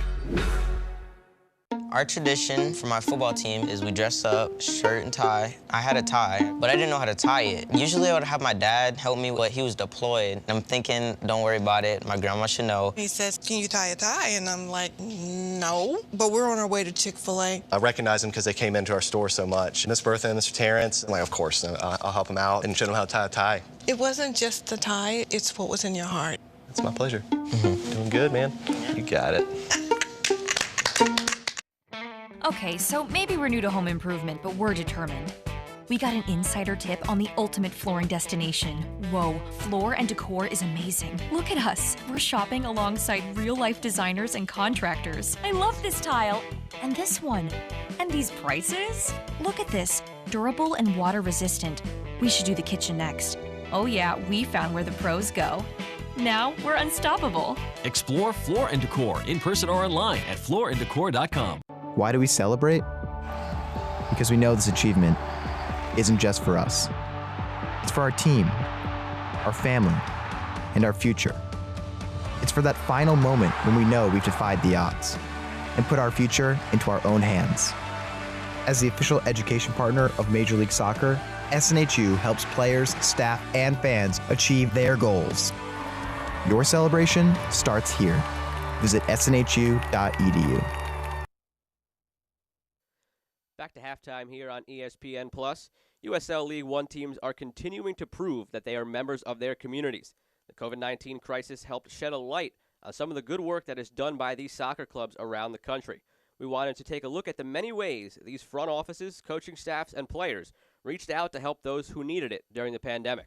Our tradition for my football team is we dress up, shirt and tie. I had a tie, but I didn't know how to tie it. Usually I would have my dad help me, but he was deployed. I'm thinking, don't worry about it, my grandma should know. He says, can you tie a tie? And I'm like, no. But we're on our way to Chick-fil-A. I recognize them because they came into our store so much. Miss Bertha and Mr. Terrence, I'm like, of course, I'll help them out and show them how to tie a tie. It wasn't just the tie, it's what was in your heart. It's my pleasure. Doing good, man. You got it. Okay, so maybe we're new to home improvement, but we're determined. We got an insider tip on the ultimate flooring destination. Whoa, Floor & Decor is amazing. Look at us. We're shopping alongside real-life designers and contractors. I love this tile. And this one. And these prices? Look at this. Durable and water-resistant. We should do the kitchen next. Oh yeah, we found where the pros go. Now we're unstoppable. Explore Floor & Decor in person or online at flooranddecor.com. Why do we celebrate? Because we know this achievement isn't just for us. It's for our team, our family, and our future. It's for that final moment when we know we've defied the odds and put our future into our own hands. As the official education partner of Major League Soccer, SNHU helps players, staff, and fans achieve their goals. Your celebration starts here. Visit snhu.edu. Back to halftime here on ESPN+. USL League One teams are continuing to prove that they are members of their communities. The COVID-19 crisis helped shed a light on some of the good work that is done by these soccer clubs around the country. We wanted to take a look at the many ways these front offices, coaching staffs, and players reached out to help those who needed it during the pandemic.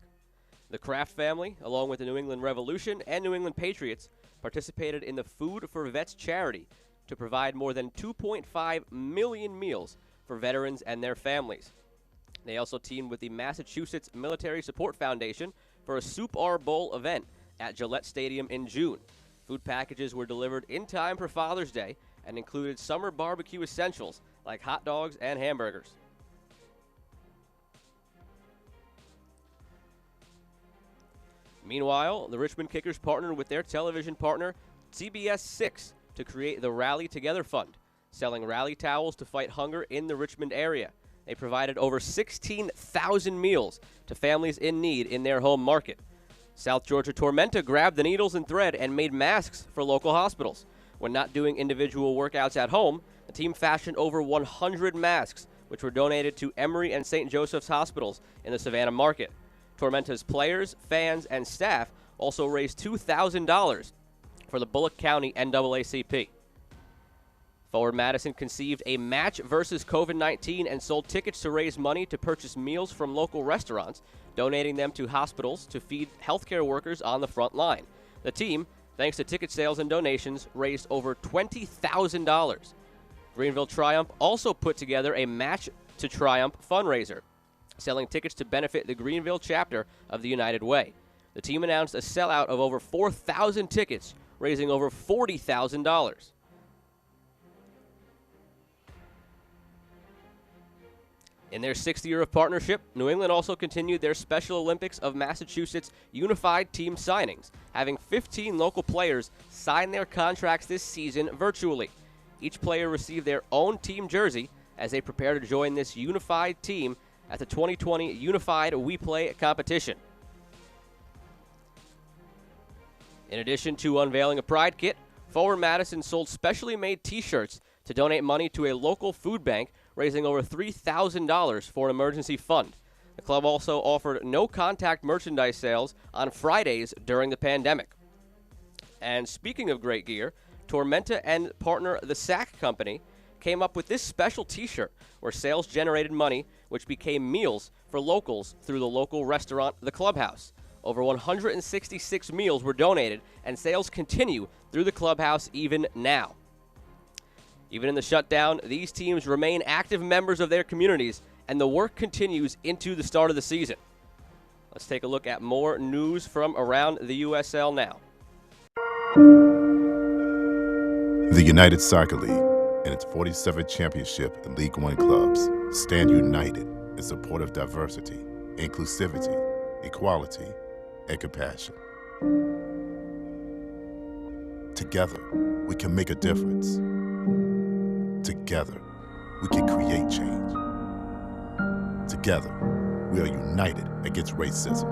The Kraft family, along with the New England Revolution and New England Patriots, participated in the Food for Vets charity to provide more than 2.5 million meals for veterans and their families. They also teamed with the Massachusetts Military Support Foundation for a Soup Our Bowl event at Gillette Stadium in June. Food packages were delivered in time for Father's Day and included summer barbecue essentials like hot dogs and hamburgers. Meanwhile, the Richmond Kickers partnered with their television partner, CBS 6, to create the Rally Together Fund, selling rally towels to fight hunger in the Richmond area. They provided over 16,000 meals to families in need in their home market. South Georgia Tormenta grabbed the needles and thread and made masks for local hospitals. When not doing individual workouts at home, the team fashioned over 100 masks, which were donated to Emory and St. Joseph's hospitals in the Savannah market. Tormenta's players, fans, and staff also raised $2,000 for the Bullock County NAACP. Forward Madison conceived a match versus COVID-19 and sold tickets to raise money to purchase meals from local restaurants, donating them to hospitals to feed healthcare workers on the front line. The team, thanks to ticket sales and donations, raised over $20,000. Greenville Triumph also put together a Match to Triumph fundraiser, selling tickets to benefit the Greenville chapter of the United Way. The team announced a sellout of over 4,000 tickets, raising over $40,000. In their 6th year of partnership, New England also continued their Special Olympics of Massachusetts unified team signings, having 15 local players sign their contracts this season virtually. Each player received their own team jersey as they prepare to join this unified team at the 2020 Unified We Play competition. In addition to unveiling a Pride kit, Forward Madison sold specially made T-shirts to donate money to a local food bank, raising over $3,000 for an emergency fund. The club also offered no-contact merchandise sales on Fridays during the pandemic. And speaking of great gear, Tormenta and partner The Sack Company came up with this special T-shirt where sales generated money, which became meals for locals through the local restaurant, The Clubhouse. Over 166 meals were donated, and sales continue through the clubhouse even now. Even in the shutdown, these teams remain active members of their communities, and the work continues into the start of the season. Let's take a look at more news from around the USL now. The United Soccer League and its 47th championship in League One clubs stand united in support of diversity, inclusivity, equality, and compassion. Together, we can make a difference. Together, we can create change. Together, we are united against racism.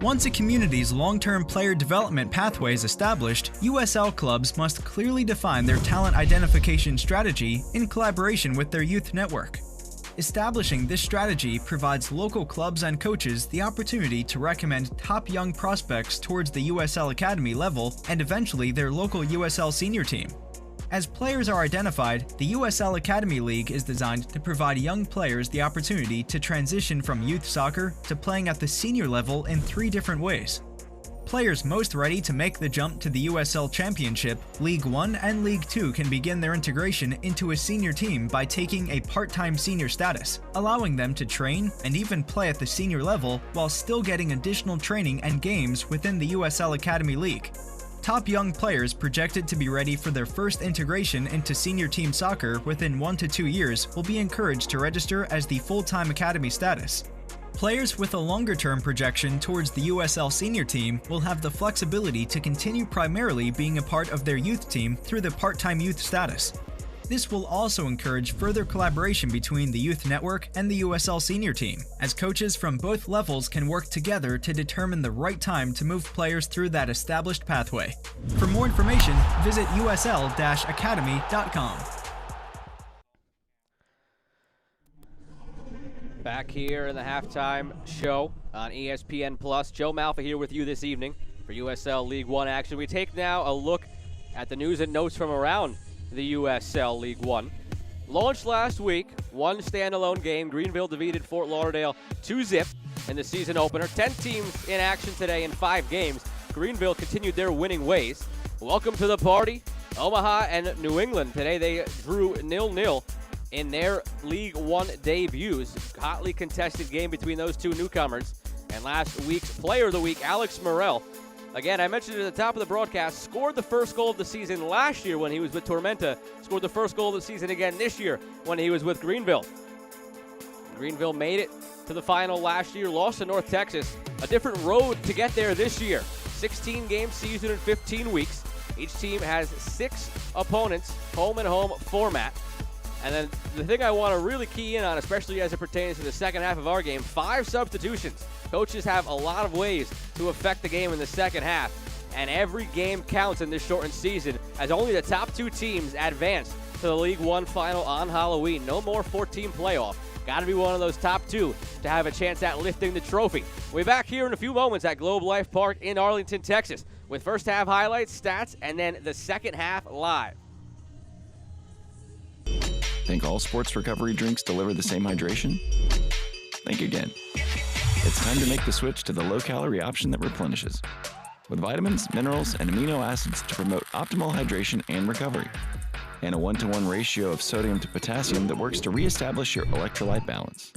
Once a community's long-term player development pathway is established, USL clubs must clearly define their talent identification strategy in collaboration with their youth network. Establishing this strategy provides local clubs and coaches the opportunity to recommend top young prospects towards the USL Academy level and eventually their local USL senior team. As players are identified, the USL Academy League is designed to provide young players the opportunity to transition from youth soccer to playing at the senior level in 3 different ways. Players most ready to make the jump to the USL Championship, League 1 and League 2 can begin their integration into a senior team by taking a part-time senior status, allowing them to train and even play at the senior level while still getting additional training and games within the USL Academy League. Top young players projected to be ready for their first integration into senior team soccer within 1 to 2 years will be encouraged to register as the full-time academy status. Players with a longer-term projection towards the USL senior team will have the flexibility to continue primarily being a part of their youth team through the part-time youth status. This will also encourage further collaboration between the youth network and the USL senior team, as coaches from both levels can work together to determine the right time to move players through that established pathway. For more information, visit usl-academy.com. Back here in the halftime show on ESPN Plus. Joe Malfa here with you this evening for USL League One action. We take now a look at the news and notes from around the USL League One. Launched last week, 1 standalone game. Greenville defeated Fort Lauderdale 2-0 in the season opener. 10 teams in action today in 5 games. Greenville continued their winning ways. Welcome to the party, Omaha and New England. Today they drew 0-0 in their League One debuts. Hotly contested game between those two newcomers. And last week's Player of the Week, Alex Morrell, again, I mentioned it at the top of the broadcast, scored the first goal of the season last year when he was with Tormenta, scored the first goal of the season again this year when he was with Greenville. Greenville made it to the final last year, lost to North Texas. A different road to get there this year. 16-game season in 15 weeks. Each team has 6 opponents, home and home format. And then the thing I want to really key in on, especially as it pertains to the second half of our game, 5 substitutions. Coaches have a lot of ways to affect the game in the second half, and every game counts in this shortened season as only the top 2 teams advance to the League One final on Halloween. No more 14 playoff. Got to be one of those top 2 to have a chance at lifting the trophy. We'll be back here in a few moments at Globe Life Park in Arlington, Texas, with first half highlights, stats, and then the second half live. Think all sports recovery drinks deliver the same hydration? Think again. It's time to make the switch to the low-calorie option that replenishes, with vitamins, minerals, and amino acids to promote optimal hydration and recovery, and a 1-to-1 ratio of sodium to potassium that works to reestablish your electrolyte balance.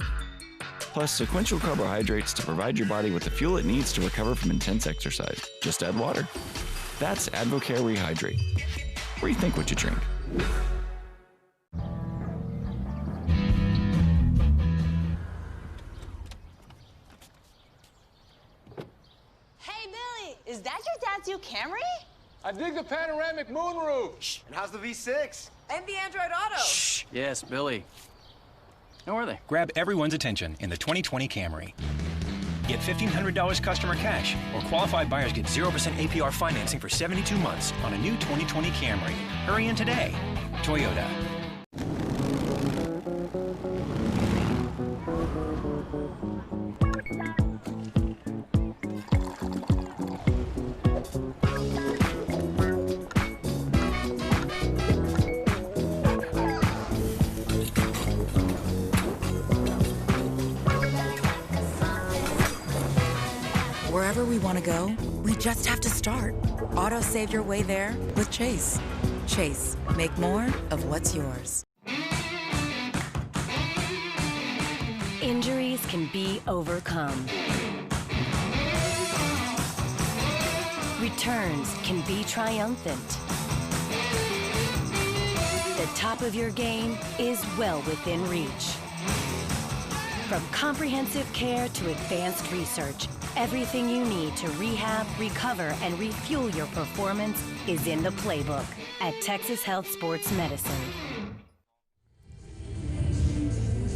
Plus sequential carbohydrates to provide your body with the fuel it needs to recover from intense exercise. Just add water. That's Advocare Rehydrate. Rethink what you drink. Hey, Billy, is that your dad's new Camry? I dig the panoramic moonroof. And how's the V6? And the Android Auto. Yes, Billy. How are they? Grab everyone's attention in the 2020 Camry. Get $1,500 customer cash, or qualified buyers get 0% APR financing for 72 months on a new 2020 Camry. Hurry in today. Toyota. Wherever we want to go, we just have to start. Auto save your way there with Chase. Chase, make more of what's yours. Injuries can be overcome. Returns can be triumphant. The top of your game is well within reach. From comprehensive care to advanced research, everything you need to rehab, recover, and refuel your performance is in the playbook at Texas Health Sports Medicine.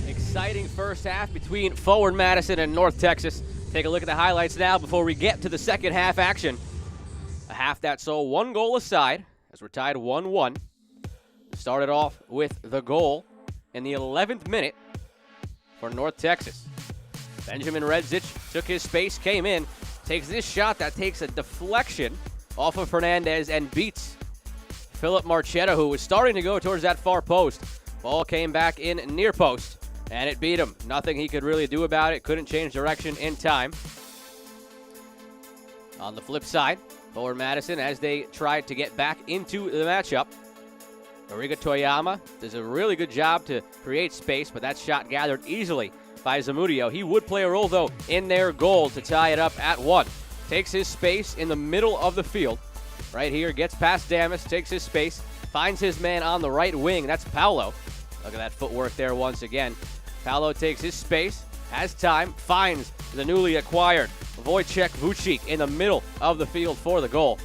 Exciting first half between Forward Madison and North Texas. Take a look at the highlights now before we get to the second half action. A half that saw 1 goal aside as we're tied 1-1. Started off with the goal in the 11th minute for North Texas. Benjamin Redzich took his space, came in, takes this shot that takes a deflection off of Fernandez and beats Philip Marchetta, who was starting to go towards that far post. Ball came back in near post, and it beat him. Nothing he could really do about it. Couldn't change direction in time. On the flip side, Forward Madison, as they tried to get back into the matchup, Noriga Toyama does a really good job to create space, but that shot gathered easily by Zamudio. He would play a role, though, in their goal to tie it up at 1. Takes his space in the middle of the field. Right here, gets past Damas, takes his space, finds his man on the right wing. That's Paolo. Look at that footwork there once again. Paolo takes his space, has time, finds the newly acquired Wojciech Vucik in the middle of the field for the goal.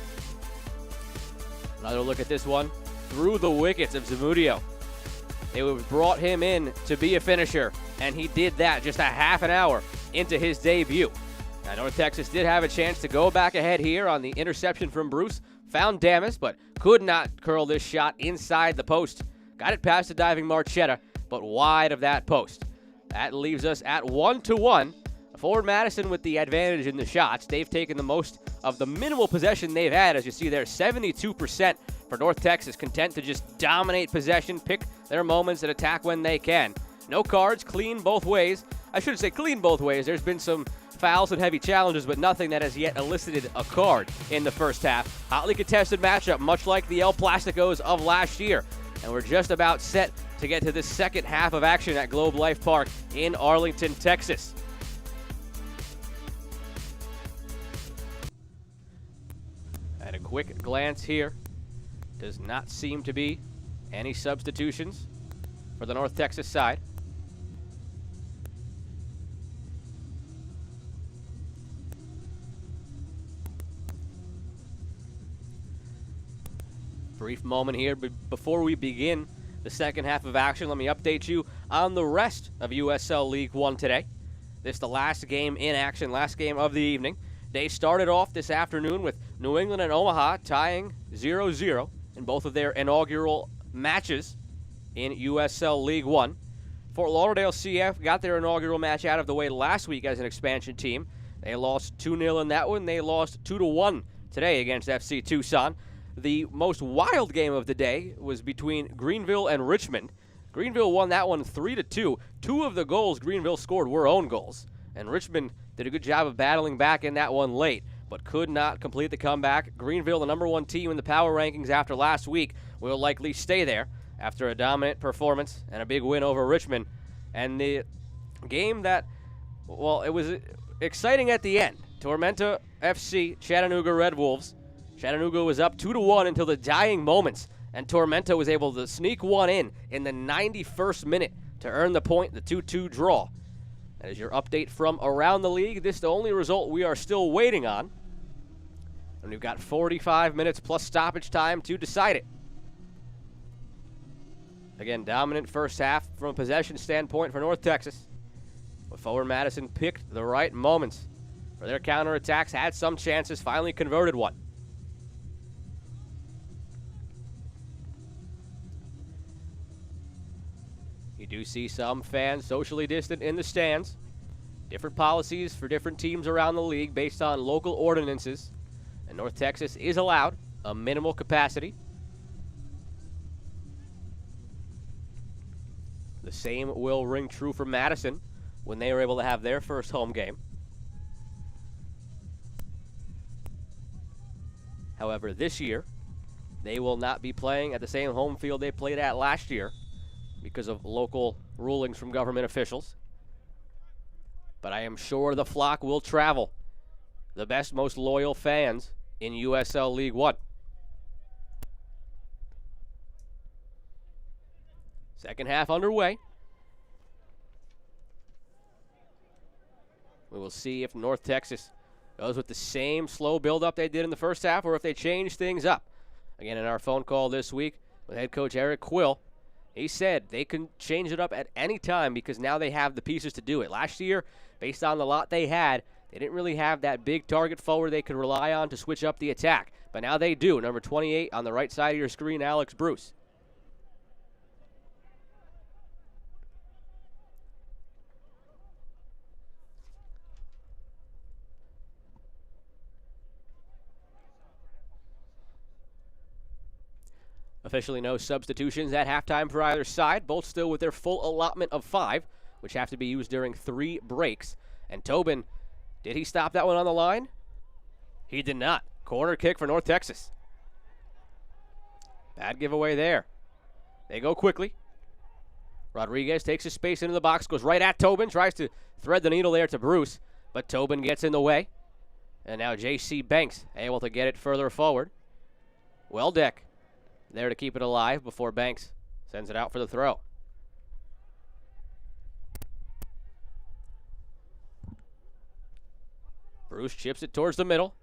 Another look at this one. Through the wickets of Zamudio. They brought him in to be a finisher, and he did that just a half an hour into his debut. Now, North Texas did have a chance to go back ahead here on the interception from Bruce. Found Damas, but could not curl this shot inside the post. Got it past the diving Marchetta, but wide of that post. That leaves us at 1-1. Forward Madison with the advantage in the shots. They've taken the most of the minimal possession they've had, as you see there, 72% for North Texas, content to just dominate possession, pick their moments, and attack when they can. No cards, clean both ways. I should say clean both ways. There's been some fouls and heavy challenges, but nothing that has yet elicited a card in the first half. Hotly contested matchup, much like the El Plasticos of last year. And we're just about set to get to the second half of action at Globe Life Park in Arlington, Texas. quick glance here. Does not seem to be any substitutions for the North Texas side. Brief moment here before we begin the second half of action. Let me update you on the rest of USL League One today. This is the last game in action, last game of the evening. They started off this afternoon with New England and Omaha tying 0-0 in both of their inaugural matches in USL League One. Fort Lauderdale CF got their inaugural match out of the way last week as an expansion team. They lost 2-0 in that one. They lost 2-1 today against FC Tucson. The most wild game of the day was between Greenville and Richmond. Greenville won that one 3-2. Two of the goals Greenville scored were own goals, and Richmond did a good job of battling back in that one late, but could not complete the comeback. Greenville, the #1 team in the power rankings after last week, will likely stay there after a dominant performance and a big win over Richmond. And the game that, well, it was exciting at the end. Tormenta FC, Chattanooga Red Wolves. Chattanooga was up 2-1 until the dying moments, and Tormenta was able to sneak one in the 91st minute to earn the point, the 2-2 draw. That is your update from around the league. This is the only result we are still waiting on. And we've got 45 minutes plus stoppage time to decide it. Again, dominant first half from a possession standpoint for North Texas. But forward Madison picked the right moments for their counterattacks, had some chances, finally converted one. You do see some fans socially distant in the stands. Different policies for different teams around the league based on local ordinances. And North Texas is allowed a minimal capacity. The same will ring true for Madison when they were able to have their first home game. However, this year, they will not be playing at the same home field they played at last year because of local rulings from government officials. But I am sure the flock will travel. The best, most loyal fans in USL League One. Second half underway. We will see if North Texas goes with the same slow build-up they did in the first half or if they change things up. Again, in our phone call this week with head coach Eric Quill, he said they can change it up at any time because now they have the pieces to do it. Last year, based on the lot they had, they didn't really have that big target forward they could rely on to switch up the attack. But now they do. Number 28 on the right side of your screen, Alex Bruce. Officially no substitutions at halftime for either side, both still with their full allotment of 5, which have to be used during 3 breaks. And Tobin, did he stop that one on the line? He did not. Corner kick for North Texas. Bad giveaway there. They go quickly. Rodriguez takes his space into the box, goes right at Tobin, tries to thread the needle there to Bruce, but Tobin gets in the way. And now J.C. Banks able to get it further forward. Weldeck there to keep it alive before Banks sends it out for the throw. Bruce chips it towards the middle.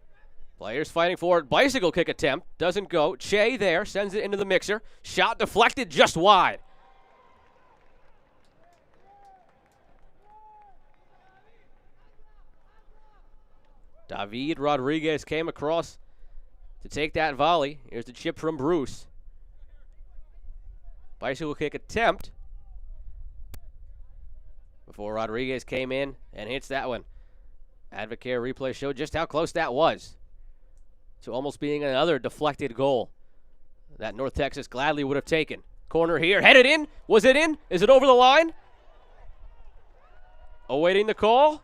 Players fighting for it. Bicycle kick attempt. Doesn't go. Che there sends it into the mixer. Shot deflected just wide. David Rodriguez came across to take that volley. Here's the chip from Bruce. Bicycle kick attempt before Rodriguez came in and hits that one. Advocare replay showed just how close that was to almost being another deflected goal that North Texas gladly would have taken. Corner here, headed in. Was it in? Is it over the line? Awaiting the call.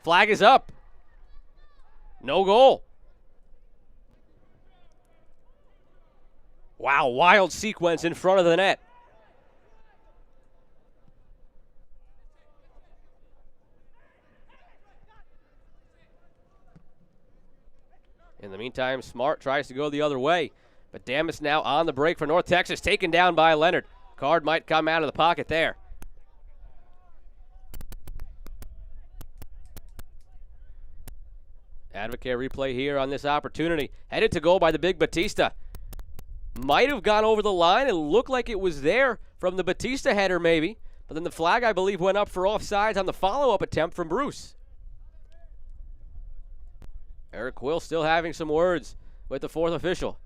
Flag is up. No goal. Wow, wild sequence in front of the net. In the meantime, Smart tries to go the other way. But Damas now on the break for North Texas, taken down by Leonard. Card might come out of the pocket there. Advocate replay here on this opportunity. Headed to goal by the big Batista. Might have gone over the line. It looked like it was there from the Batista header maybe. But then the flag, I believe, went up for offsides on the follow-up attempt from Bruce. Eric Quill still having some words with the fourth official.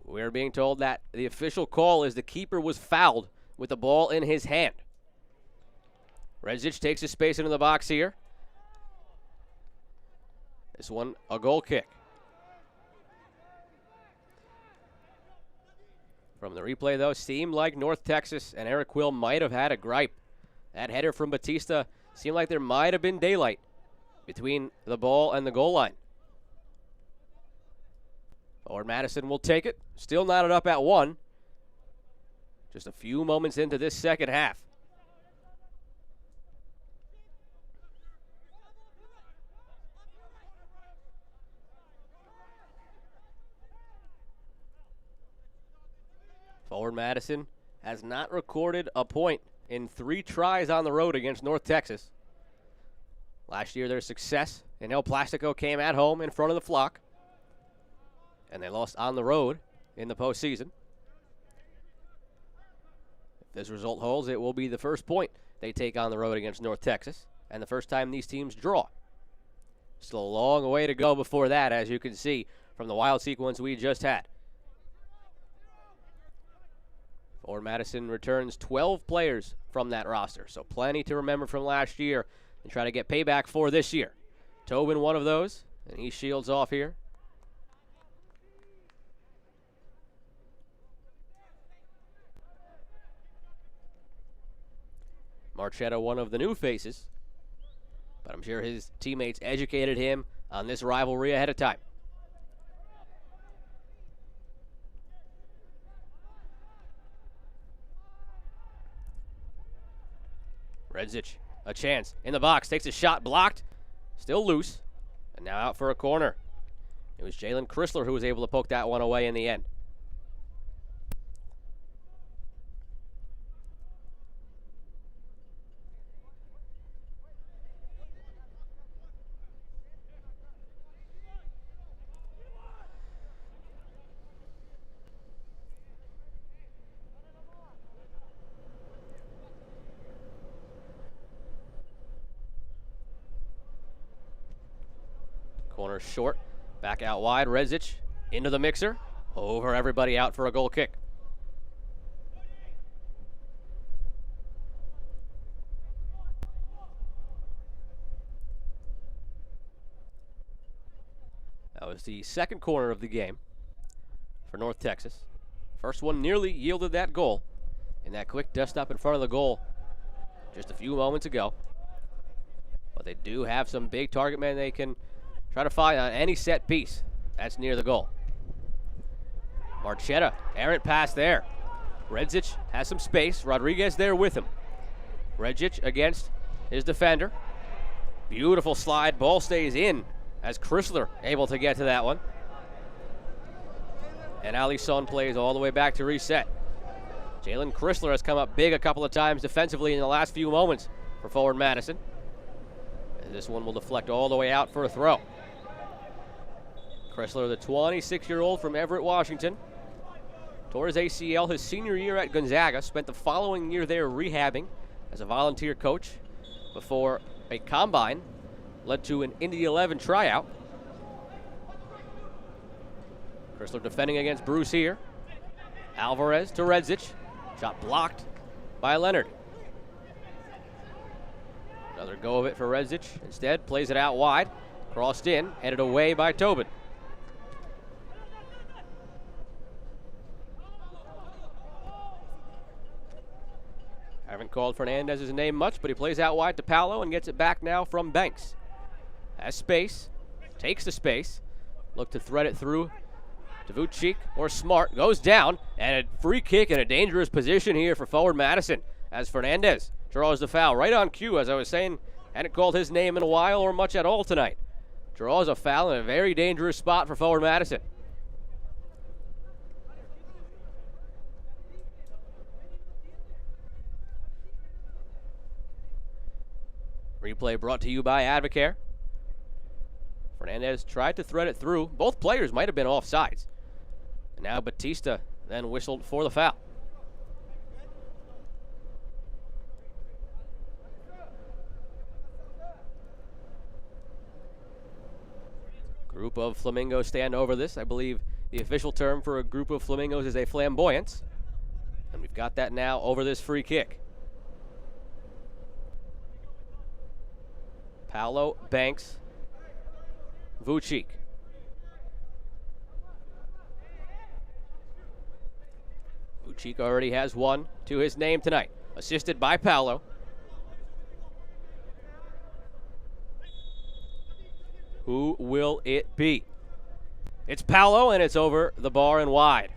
We're being told that the official call is the keeper was fouled with the ball in his hand. Redzic takes his space into the box here. This one, a goal kick. From the replay, though, seemed like North Texas and Eric Quill might have had a gripe. That header from Batista seemed like there might have been daylight between the ball and the goal line. Forward Madison will take it. Still knotted up at 1. Just a few moments into this second half. Forward Madison has not recorded a point in 3 tries on the road against North Texas. Last year, their success in El Plastico came at home in front of the flock, and they lost on the road in the postseason. If this result holds, it will be the first point they take on the road against North Texas, and the first time these teams draw. Still a long way to go before that, as you can see from the wild sequence we just had. Forward Madison returns 12 players from that roster, so plenty to remember from last year and try to get payback for this year. Tobin, one of those, and he shields off here. Marchetta, one of the new faces, but I'm sure his teammates educated him on this rivalry ahead of time. Redzic, a chance in the box, takes a shot, blocked, still loose, and now out for a corner. It was Jalen Chrysler who was able to poke that one away in the end. Corner short, back out wide. Redzic into the mixer, over everybody, out for a goal kick. That was the second corner of the game for North Texas. First one nearly yielded that goal in that quick dust up in front of the goal just a few moments ago. But they do have some big target men they can try to find on any set piece that's near the goal. Marchetta, errant pass there. Redzic has some space. Rodriguez there with him. Redzic against his defender. Beautiful slide. Ball stays in as Chrysler able to get to that one. And Alisson plays all the way back to reset. Jalen Chrysler has come up big a couple of times defensively in the last few moments for forward Madison. And this one will deflect all the way out for a throw. Chrysler, the 26-year-old from Everett, Washington, tore his ACL his senior year at Gonzaga, spent the following year there rehabbing as a volunteer coach before a combine led to an Indy 11 tryout. Chrysler defending against Bruce here. Alvarez to Redzic. Shot blocked by Leonard. Another go of it for Redzic. Instead, plays it out wide. Crossed in, headed away by Tobin. Haven't called Fernandez's name much, but he plays out wide to Paolo and gets it back now from Banks. Has space, takes the space, look to thread it through to Vucic or Smart. Goes down, and a free kick in a dangerous position here for forward Madison as Fernandez draws the foul right on cue. As I was saying, hadn't called his name in a while or much at all tonight. Draws a foul in a very dangerous spot for forward Madison. Replay brought to you by Advocare. Fernandez tried to thread it through. Both players might have been offsides. And now Batista then whistled for the foul. Group of flamingos stand over this. I believe the official term for a group of flamingos is a flamboyance. And we've got that now over this free kick. Paolo, Banks, Vucic. Vucic already has one to his name tonight, assisted by Paolo. Who will it be? It's Paolo, and it's over the bar and wide.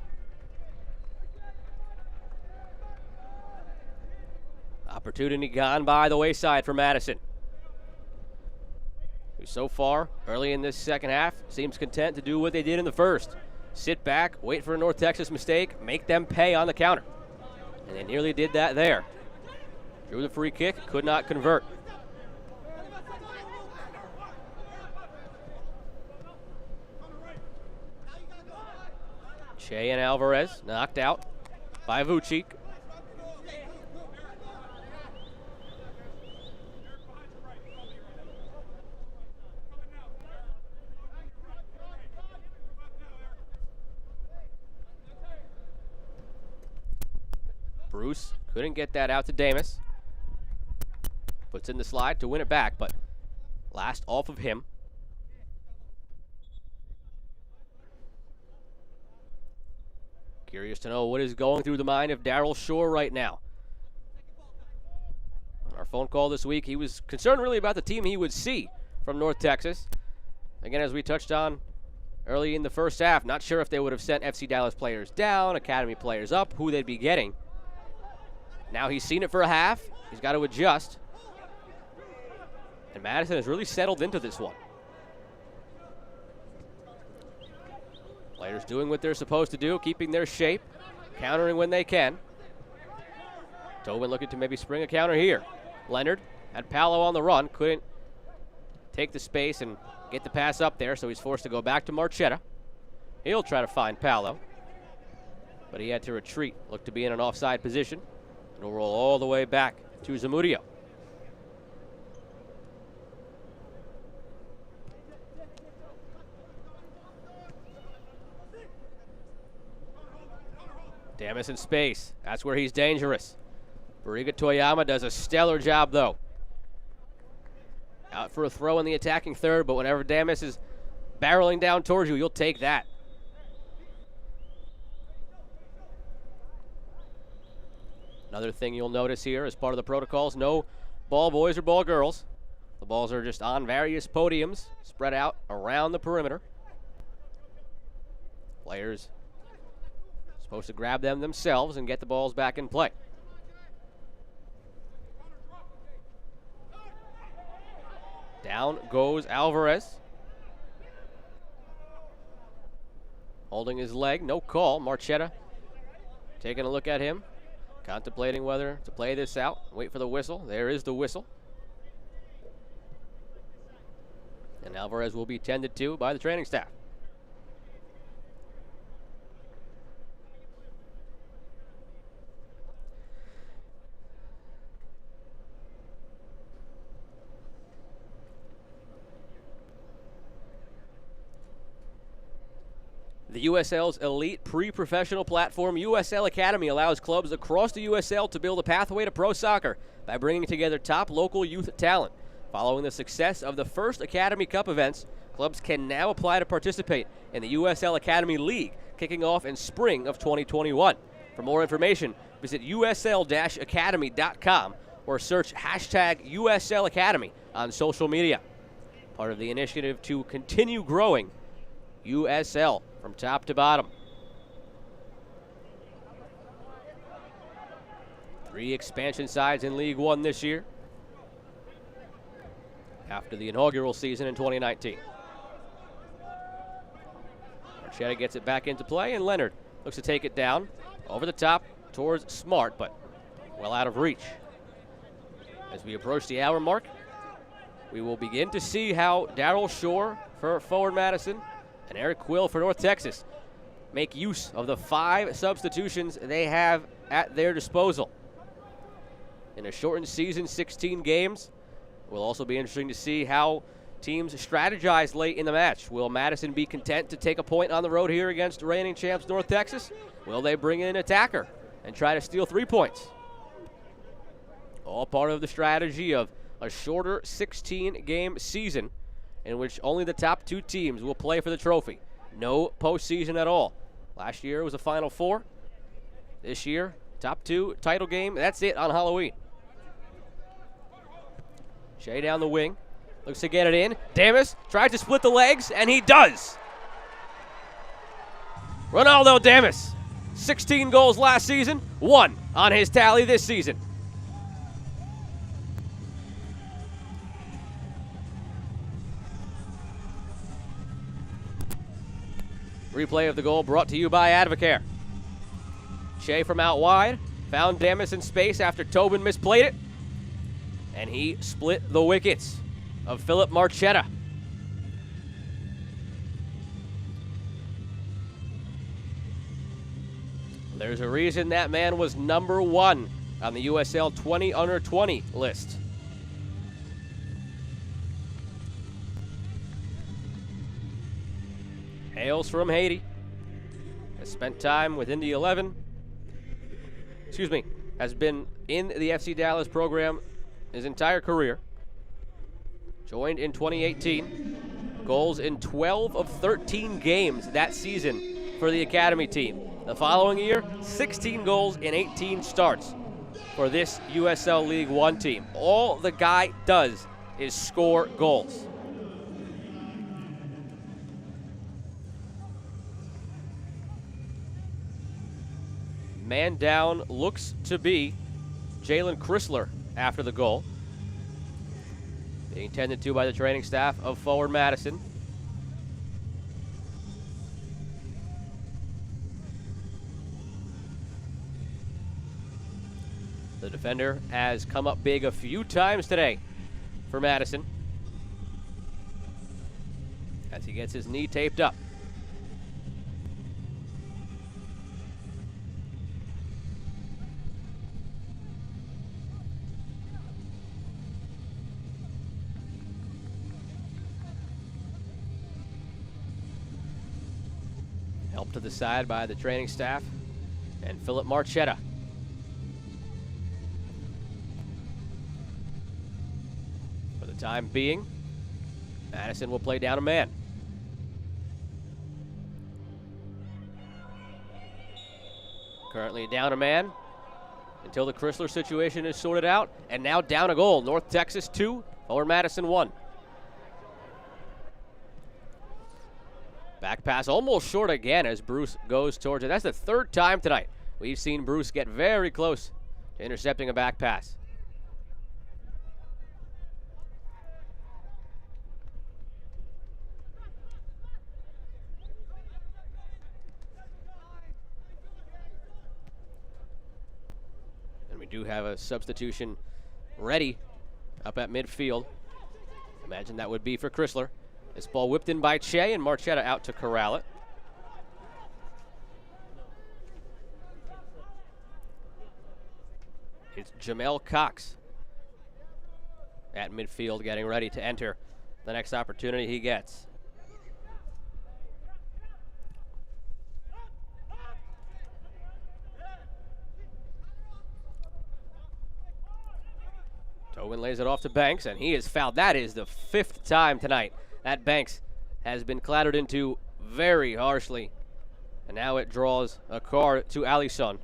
Opportunity gone by the wayside for Madison, who so far, early in this second half, seems content to do what they did in the first. Sit back, wait for a North Texas mistake, make them pay on the counter. And they nearly did that there. Drew the free kick, could not convert. Che and Alvarez knocked out by Vucic. Bruce couldn't get that out to Damas. Puts in the slide to win it back, but last off of him. Curious to know what is going through the mind of Darryl Shore right now. On our phone call this week, he was concerned really about the team he would see from North Texas. Again, as we touched on early in the first half, not sure if they would have sent FC Dallas players down, academy players up, who they'd be getting. Now he's seen it for a half. He's got to adjust. And Madison has really settled into this one. Players doing what they're supposed to do, keeping their shape, countering when they can. Tobin looking to maybe spring a counter here. Leonard had Paolo on the run, couldn't take the space and get the pass up there, so he's forced to go back to Marchetta. He'll try to find Paolo, but he had to retreat, looked to be in an offside position. It'll roll all the way back to Zamudio. Damas in space. That's where he's dangerous. Bariga Toyama does a stellar job, though. Out for a throw in the attacking third, but whenever Damas is barreling down towards you, you'll take that. Another thing you'll notice here as part of the protocols, no ball boys or ball girls. The balls are just on various podiums spread out around the perimeter. Players supposed to grab them themselves and get the balls back in play. Down goes Alvarez. Holding his leg, no call. Marchetta taking a look at him, contemplating whether to play this out. Wait for the whistle. There is the whistle. And Alvarez will be tended to by the training staff. The USL's elite pre-professional platform, USL Academy, allows clubs across the USL to build a pathway to pro soccer by bringing together top local youth talent. Following the success of the first Academy Cup events, clubs can now apply to participate in the USL Academy League, kicking off in spring of 2021. For more information, visit usl-academy.com or search hashtag USL Academy on social media. Part of the initiative to continue growing USL from top to bottom. 3 expansion sides in League One this year after the inaugural season in 2019. Marchetta gets it back into play, and Leonard looks to take it down over the top towards Smart, but well out of reach. As we approach the hour mark, we will begin to see how Darryl Shore for Forward Madison and Eric Quill for North Texas make use of the 5 substitutions they have at their disposal. In a shortened season, 16 games, it will also be interesting to see how teams strategize late in the match. Will Madison be content to take a point on the road here against reigning champs North Texas? Will they bring in an attacker and try to steal 3 points? All part of the strategy of a shorter 16-game season in which only the top 2 teams will play for the trophy. No postseason at all. Last year it was a Final Four. This year, top 2 title game. That's it on Halloween. Shea down the wing. Looks to get it in. Damas tries to split the legs, and he does. Ronaldo Damas, 16 goals last season, 1 on his tally this season. Replay of the goal brought to you by Advocare. Shea from out wide, found Damas in space after Tobin misplayed it, and he split the wickets of Philip Marchetta. There's a reason that man was number 1 on the USL 20 under 20 list. Hails from Haiti. Has spent time within the 11. Has been in the FC Dallas program his entire career. Joined in 2018. Goals in 12 of 13 games that season for the academy team. The following year, 16 goals in 18 starts for this USL League One team. All the guy does is score goals. Man down looks to be Jalen Chrysler after the goal. Being tended to by the training staff of Forward Madison. The defender has come up big a few times today for Madison as he gets his knee taped up. Helped to the side by the training staff and Philip Marchetta. For the time being, Madison will play down a man. Currently down a man until the Chrysler situation is sorted out, and now down a goal. North Texas 2, Forward Madison 1. Back pass almost short again as Bruce goes towards it. That's the 3rd time tonight we've seen Bruce get very close to intercepting a back pass. And we do have a substitution ready up at midfield. Imagine that would be for Chrysler. This ball whipped in by Che, and Marchetta out to corral it. It's Jamel Cox at midfield getting ready to enter the next opportunity he gets. Tobin lays it off to Banks, and he is fouled. That is the 5th time tonight that Banks has been clattered into very harshly. And now it draws a card to Alisson.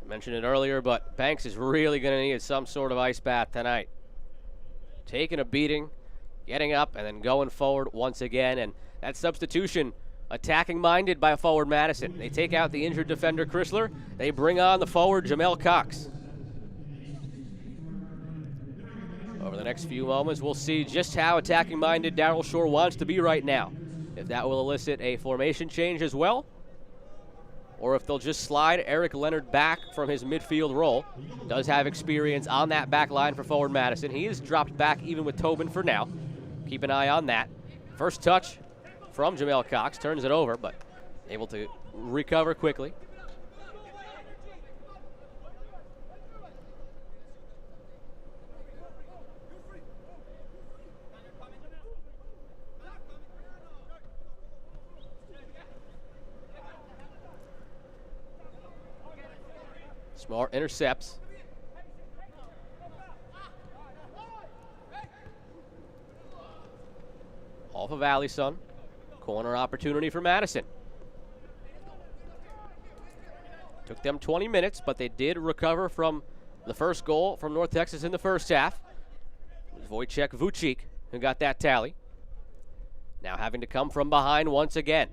I mentioned it earlier, but Banks is really going to need some sort of ice bath tonight. Taking a beating, getting up, and then going forward once again. And that substitution attacking minded by forward Madison. They take out the injured defender Chrysler. They bring on the forward Jamel Cox. Over the next few moments, we'll see just how attacking minded Darryl Shore wants to be right now. If that will elicit a formation change as well, or if they'll just slide Eric Leonard back from his midfield role. Does have experience on that back line for forward Madison. He is dropped back even with Tobin for now. Keep an eye on that. First touch from Jamel Cox, turns it over, but able to recover quickly. Smart intercepts. Off of Allison. Corner opportunity for Madison. Took them 20 minutes, but they did recover from the first goal from North Texas in the first half. It was Wojciech Vucik who got that tally. Now having to come from behind once again.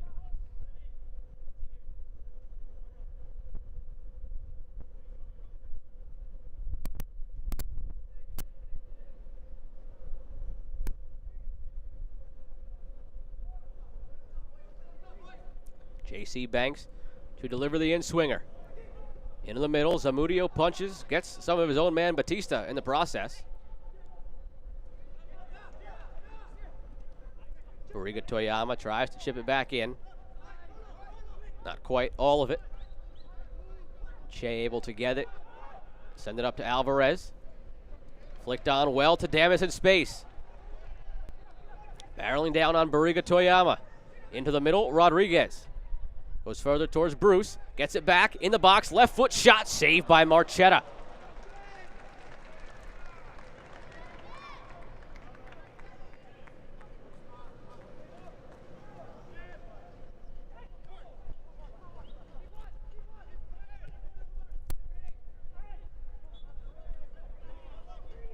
J.C. Banks to deliver the in-swinger. Into the middle, Zamudio punches, gets some of his own man, Batista, in the process. Bariga Toyama tries to chip it back in. Not quite all of it. Che able to get it. Send it up to Alvarez. Flicked on well to Damas in space. Barreling down on Bariga Toyama. Into the middle, Rodriguez. Goes further towards Bruce. Gets it back in the box. Left foot shot saved by Marchetta.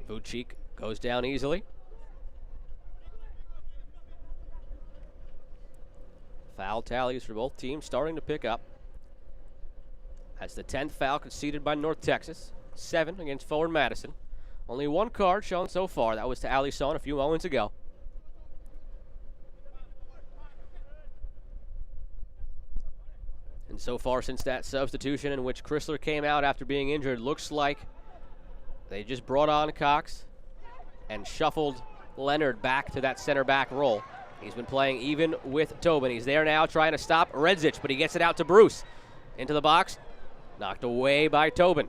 Vucik goes down easily. Foul tallies for both teams starting to pick up. That's the 10th foul conceded by North Texas. 7 against forward Madison. Only one card shown so far. That was to Allison a few moments ago. And so far since that substitution in which Chrysler came out after being injured, looks like they just brought on Cox and shuffled Leonard back to that center back role. He's been playing even with Tobin. He's there now trying to stop Redzic, but he gets it out to Bruce. Into the box, knocked away by Tobin.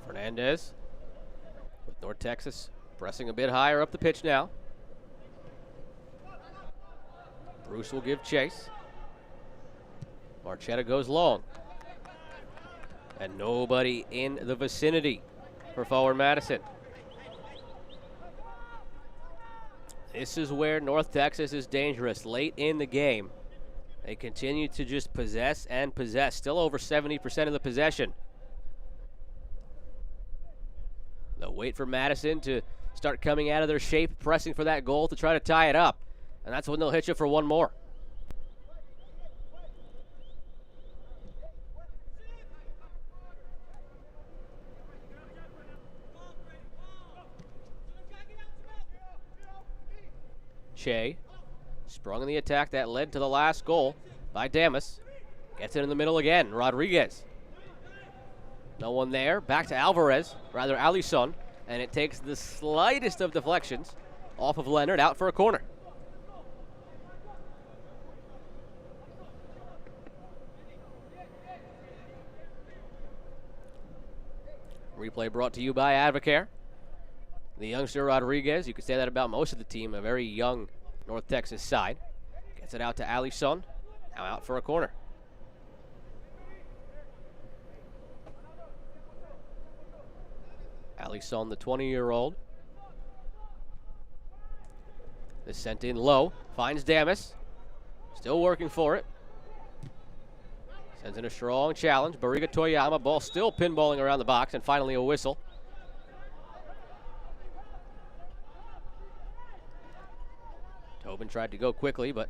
Fernandez. North Texas pressing a bit higher up the pitch now. Bruce will give chase. Marchetta goes long. And nobody in the vicinity for forward Madison. This is where North Texas is dangerous. Late in the game, they continue to just possess and possess. Still over 70% of the possession. They'll wait for Madison to start coming out of their shape, pressing for that goal to try to tie it up. And that's when they'll hit you for one more. Che sprung in the attack that led to the last goal by Damas. Gets it in the middle again. Rodriguez. No one there. Back to Alvarez, rather Allison, and it takes the slightest of deflections off of Leonard, out for a corner. Replay brought to you by Advocare. The youngster Rodriguez, you could say that about most of the team, a very young North Texas side. Gets it out to Allison, now out for a corner. Allison, the 20-year-old. is sent in low. Finds Damas. Still working for it. Sends in a strong challenge. Bariga Toyama, ball still pinballing around the box, and finally a whistle. Tobin tried to go quickly, but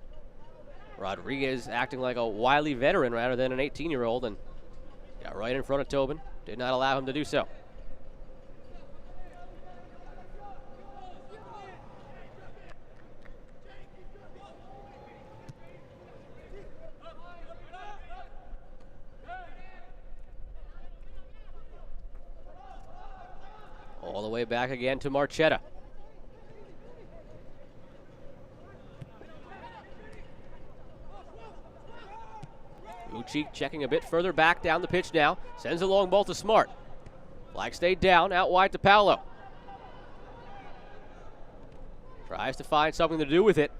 Rodriguez acting like a wily veteran rather than an 18-year-old, and got right in front of Tobin. Did not allow him to do so. All the way back again to Marchetta. Lucic checking a bit further back down the pitch now. Sends a long ball to Smart. Flag stayed down, out wide to Paolo. Tries to find something to do with it,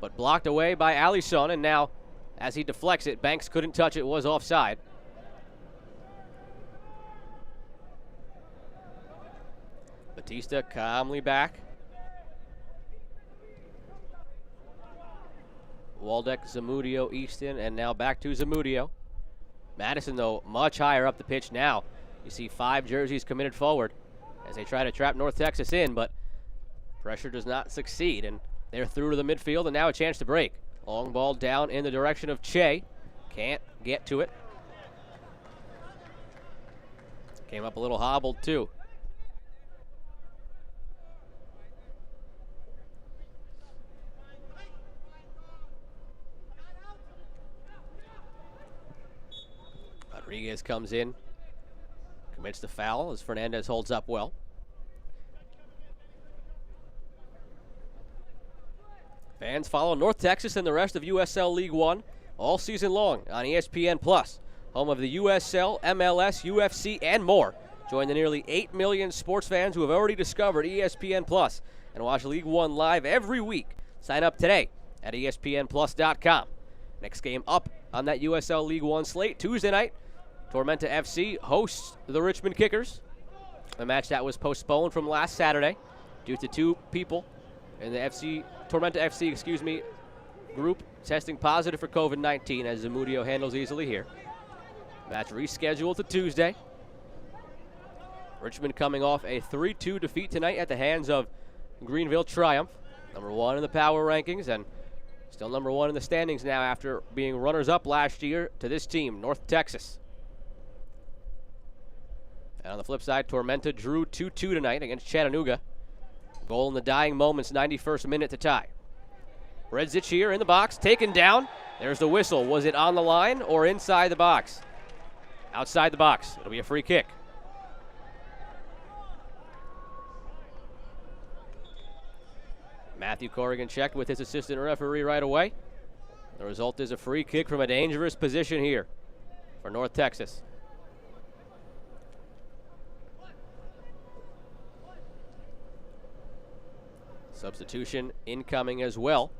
but blocked away by Alisson, and now as he deflects it, Banks couldn't touch it, was offside. Batista calmly back. Waldeck, Zamudio, Easton, and now back to Zamudio. Madison, though, much higher up the pitch now. You see 5 jerseys committed forward as they try to trap North Texas in, but pressure does not succeed, and they're through to the midfield, and now a chance to break. Long ball down in the direction of Che. Can't get to it. Came up a little hobbled, too. Rodriguez comes in, commits the foul as Fernandez holds up well. Fans follow North Texas and the rest of USL League One all season long on ESPN+, home of the USL, MLS, UFC, and more. Join the nearly 8 million sports fans who have already discovered ESPN+ and watch League One live every week. Sign up today at ESPNplus.com. Next game up on that USL League One slate, Tuesday night, Tormenta FC hosts the Richmond Kickers, a match that was postponed from last Saturday due to 2 people in the Tormenta FC, group testing positive for COVID-19, as Zamudio handles easily here. Match rescheduled to Tuesday. Richmond coming off a 3-2 defeat tonight at the hands of Greenville Triumph, number 1 in the power rankings and still number 1 in the standings now after being runners-up last year to this team, North Texas. And on the flip side, Tormenta drew 2-2 tonight against Chattanooga. Goal in the dying moments, 91st minute to tie. Redzic here in the box, taken down. There's the whistle. Was it on the line or inside the box? Outside the box. It'll be a free kick. Matthew Corrigan checked with his assistant referee right away. The result is a free kick from a dangerous position here for North Texas. Substitution incoming as well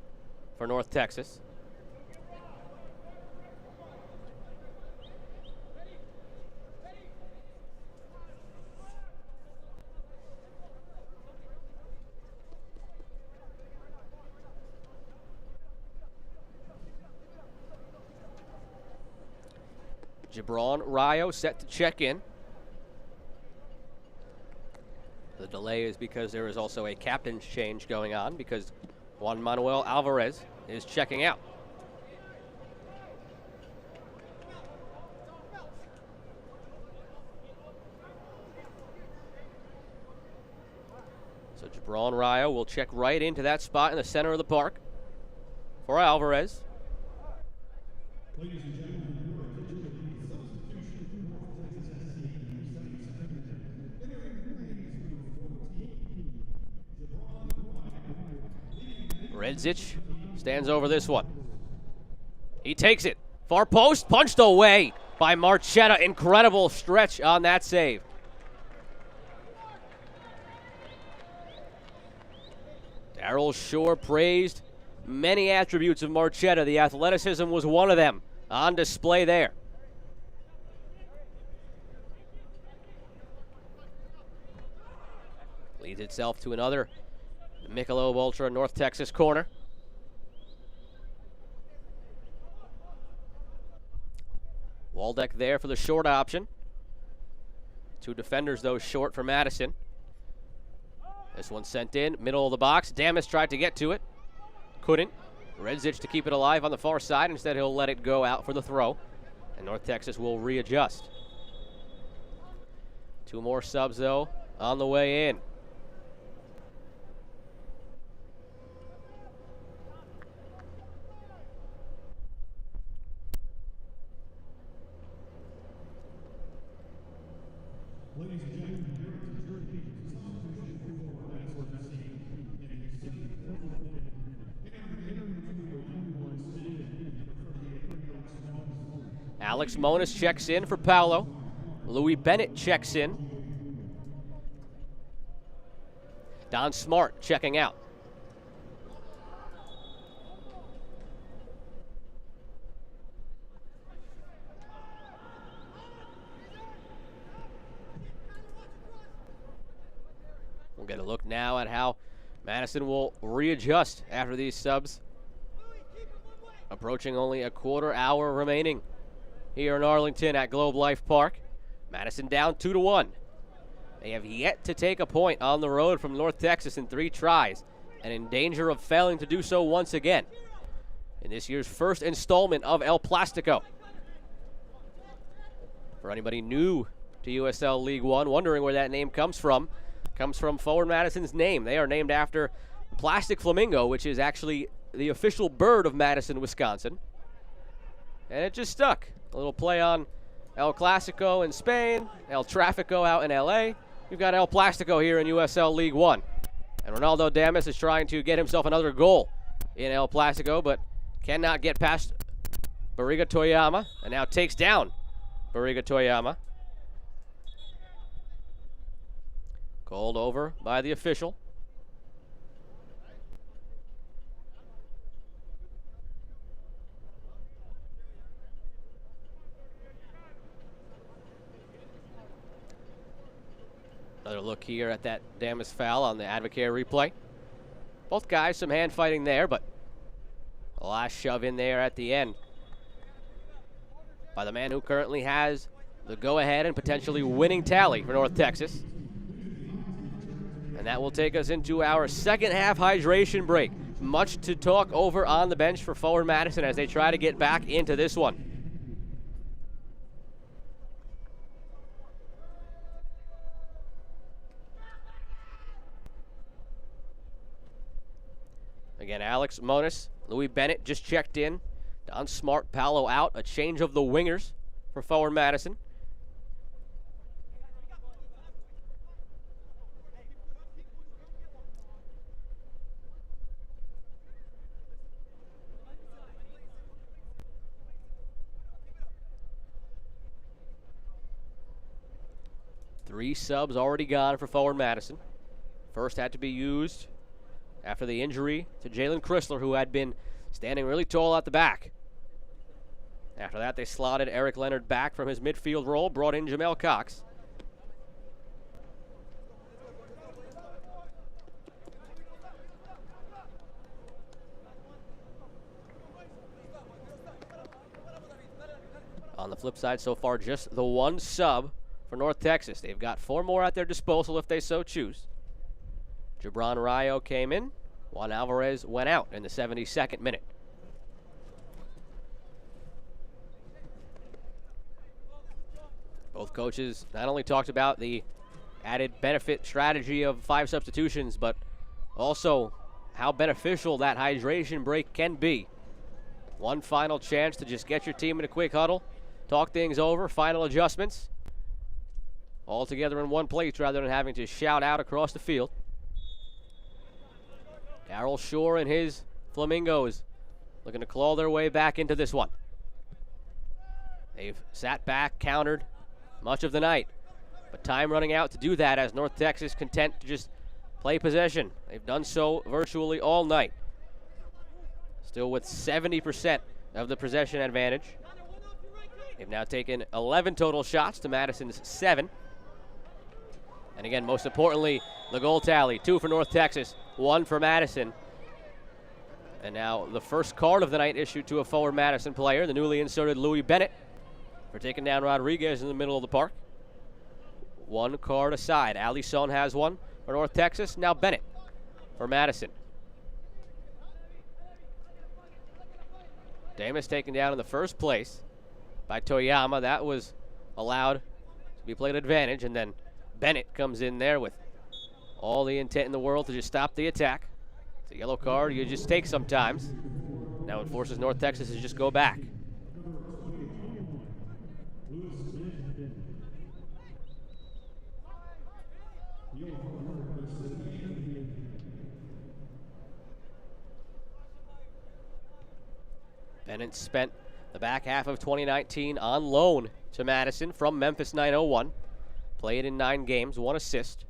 for North Texas. Gibran Rayo set to check in. The delay is because there is also a captain's change going on because Juan Manuel Alvarez is checking out. So Gibran Rayo will check right into that spot in the center of the park for Alvarez. Redzic stands over this one. He takes it. Far post, punched away by Marchetta. Incredible stretch on that save. Darryl Shore praised many attributes of Marchetta. The athleticism was one of them on display there. Leads itself to another Michelob Ultra North Texas corner. Waldeck there for the short option. Two defenders, though, short for Madison. This one sent in, middle of the box. Damas tried to get to it. Couldn't. Redzich to keep it alive on the far side. Instead, he'll let it go out for the throw. And North Texas will readjust. Two more subs, though, on the way in. Alex Monis checks in for Paolo. Louis Bennett checks in. Don Smart checking out. We'll get a look now at how Madison will readjust after these subs. Approaching only a quarter hour remaining here in Arlington at Globe Life Park. Madison down 2-1. They have yet to take a point on the road from North Texas in 3 tries, and in danger of failing to do so once again in this year's first installment of El Plastico. For anybody new to USL League One, wondering where that name comes from Forward Madison's name. They are named after the plastic flamingo, which is actually the official bird of Madison, Wisconsin. And it just stuck. A little play on El Clasico in Spain, El Trafico out in LA. We've got El Plastico here in USL League One. And Ronaldo Damas is trying to get himself another goal in El Plastico, but cannot get past Barriga Toyama, and now takes down Barriga Toyama. Called over by the official. Another look here at that Damas foul on the Advocare replay. Both guys, some hand fighting there, but a last shove in there at the end by the man who currently has the go-ahead and potentially winning tally for North Texas. And that will take us into our second half hydration break. Much to talk over on the bench for Forward Madison as they try to get back into this one. Again, Alex Monis, Louis Bennett just checked in. Don Smart, Paolo out. A change of the wingers for Forward Madison. Three subs already gone for Forward Madison. First had to be used after the injury to Jalen Chrysler, who had been standing really tall at the back. After that, they slotted Eric Leonard back from his midfield role, brought in Jamel Cox. On the flip side, so far, just the one sub for North Texas. They've got 4 more at their disposal if they so choose. Gibran Rayo came in. Juan Alvarez went out in the 72nd minute. Both coaches not only talked about the added benefit strategy of 5 substitutions, but also how beneficial that hydration break can be. One final chance to just get your team in a quick huddle, talk things over, final adjustments, all together in one place rather than having to shout out across the field. Darrell Shore and his Flamingos looking to claw their way back into this one. They've sat back, countered much of the night, but time running out to do that as North Texas content to just play possession. They've done so virtually all night. Still with 70% of the possession advantage. They've now taken 11 total shots to Madison's 7. And again, most importantly, the goal tally, 2 for North Texas, one for Madison. And now the first card of the night issued to a forward Madison player, the newly inserted Louis Bennett, for taking down Rodriguez in the middle of the park. One card aside. Allison has one for North Texas. Now Bennett for Madison. Damas taken down in the first place by Toyama. That was allowed to be played advantage, and then Bennett comes in there with all the intent in the world to just stop the attack. It's a yellow card you just take sometimes. Now it forces North Texas to just go back. Bennett spent the back half of 2019 on loan to Madison from Memphis 901. Played in 9 games, 1 assist.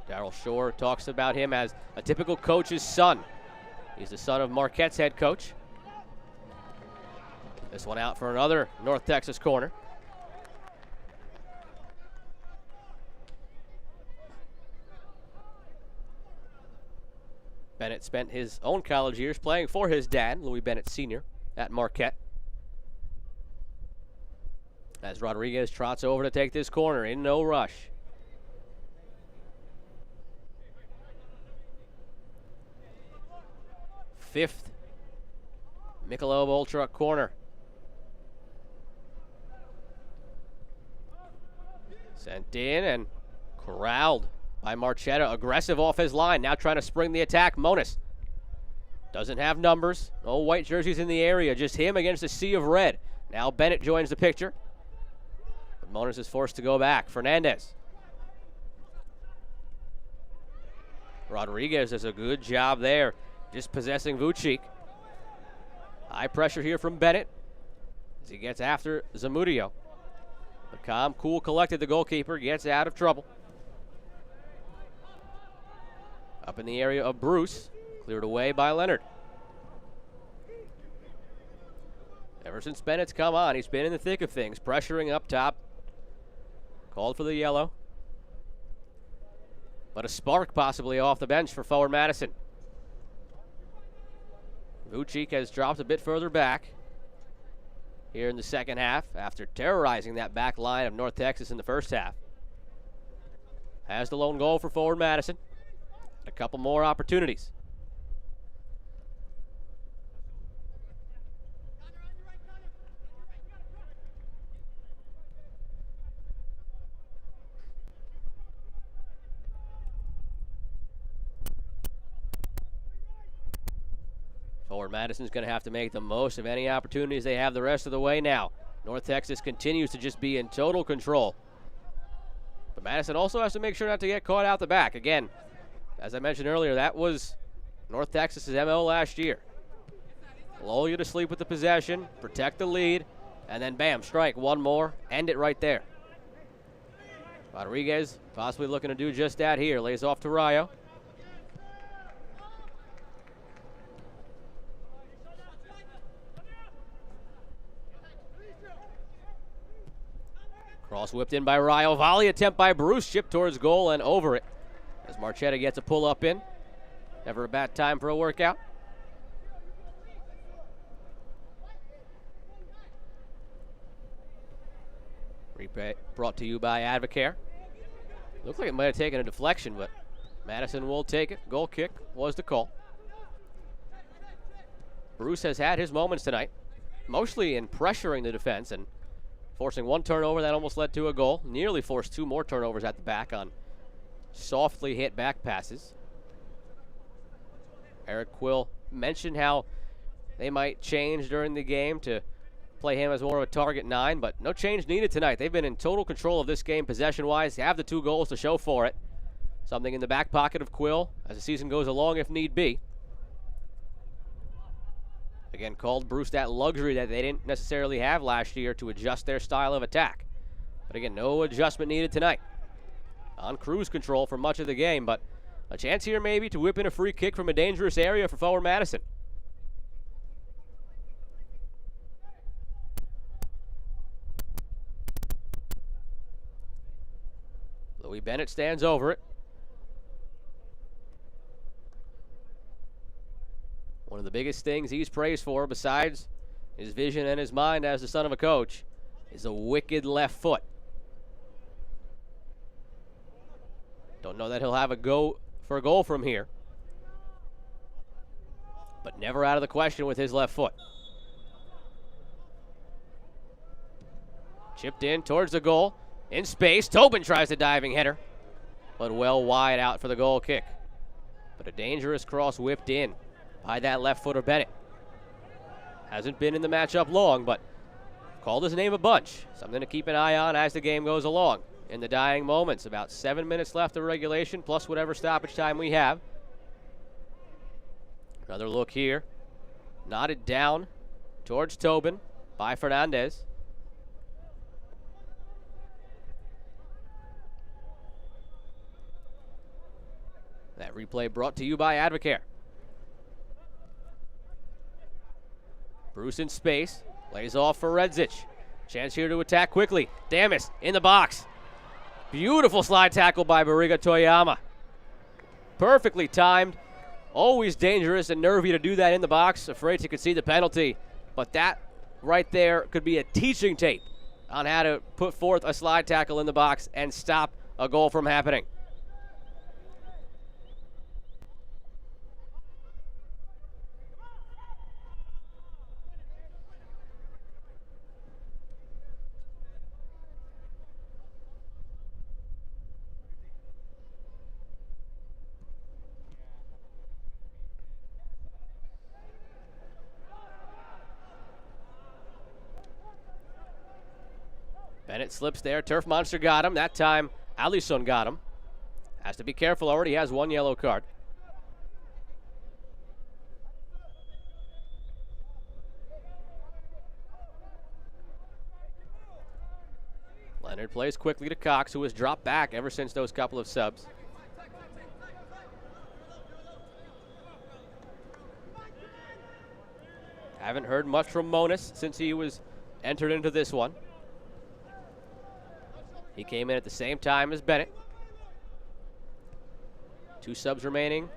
Darryl Shore talks about him as a typical coach's son. He's the son of Marquette's head coach. This one out for another North Texas corner. Bennett spent his own college years playing for his dad, Louis Bennett Sr., at Marquette. As Rodriguez trots over to take this corner in no rush. Fifth Michelob Ultra corner. Sent in and corralled by Marchetta. Aggressive off his line. Now trying to spring the attack. Monas doesn't have numbers. No white jerseys in the area. Just him against a sea of red. Now Bennett joins the picture. But Monas is forced to go back. Fernandez. Rodriguez does a good job there. Just possessing Vucic. High pressure here from Bennett as he gets after Zamudio. But calm, cool, collected, the goalkeeper gets out of trouble. Up in the area of Bruce, cleared away by Leonard. Ever since Bennett's come on, he's been in the thick of things, pressuring up top. Called for the yellow. But a spark possibly off the bench for forward Madison. Vucic has dropped a bit further back here in the second half after terrorizing that back line of North Texas in the first half. Has the lone goal for forward Madison. A couple more opportunities. Forward Madison's going to have to make the most of any opportunities they have the rest of the way now. North Texas continues to just be in total control. But Madison also has to make sure not to get caught out the back. Again, as I mentioned earlier, that was North Texas's MO last year. Lull you to sleep with the possession, protect the lead, and then bam, strike one more, end it right there. Rodriguez possibly looking to do just that here. Lays off to Rayo. Cross whipped in by Rayo. Volley attempt by Bruce. Chipped towards goal and over it. As Marchetta gets a pull up in. Never a bad time for a workout. Replay brought to you by Advocare. Looked like it might have taken a deflection, but Madison will take it. Goal kick was the call. Bruce has had his moments tonight, mostly in pressuring the defense and forcing one turnover that almost led to a goal. Nearly forced 2 more turnovers at the back on softly hit back passes. Eric Quill mentioned how they might change during the game to play him as more of a target 9, but no change needed tonight. They've been in total control of this game possession-wise. They have the 2 goals to show for it. Something in the back pocket of Quill as the season goes along if need be. Again, called Bruce that luxury that they didn't necessarily have last year to adjust their style of attack. But again, no adjustment needed tonight. On cruise control for much of the game, but a chance here maybe to whip in a free kick from a dangerous area for forward Madison. Louis Bennett stands over it. of the biggest things he's praised for, besides his vision and his mind as the son of a coach, is a wicked left foot. Don't know that he'll have a go for a goal from here, but never out of the question with his left foot. Chipped in towards the goal. In space, Tobin tries the diving header, but well wide out for the goal kick. But a dangerous cross whipped in by that left footer Bennett. Hasn't been in the matchup long, but called his name a bunch. Something to keep an eye on as the game goes along. In the dying moments, about 7 minutes left of regulation, plus whatever stoppage time we have. Another look here. Knotted down towards Tobin by Fernandez. That replay brought to you by Advocare. Bruce in space, lays off for Redzic. Chance here to attack quickly. Damas in the box. Beautiful slide tackle by Bariga Toyama. Perfectly timed. Always dangerous and nervy to do that in the box. Afraid to concede the penalty. But that right there could be a teaching tape on how to put forth a slide tackle in the box and stop a goal from happening. Bennett slips there. Turf Monster got him. That time, Alisson got him. Has to be careful. Already has one yellow card. Leonard plays quickly to Cox, who has dropped back ever since those couple of subs. Haven't heard much from Monis since he was entered into this one. He came in at the same time as Bennett. 2 subs remaining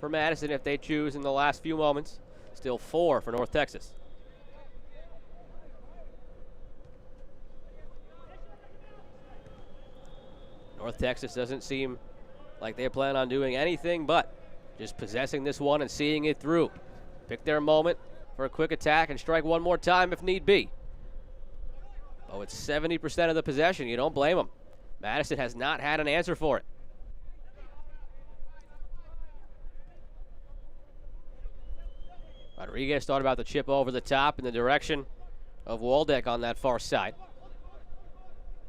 for Madison if they choose in the last few moments. Still 4 for North Texas. North Texas doesn't seem like they plan on doing anything but just possessing this one and seeing it through. Pick their moment for a quick attack and strike one more time if need be. Oh, it's 70% of the possession. You don't blame them. Madison has not had an answer for it. Rodriguez thought about the chip over the top in the direction of Waldeck on that far side.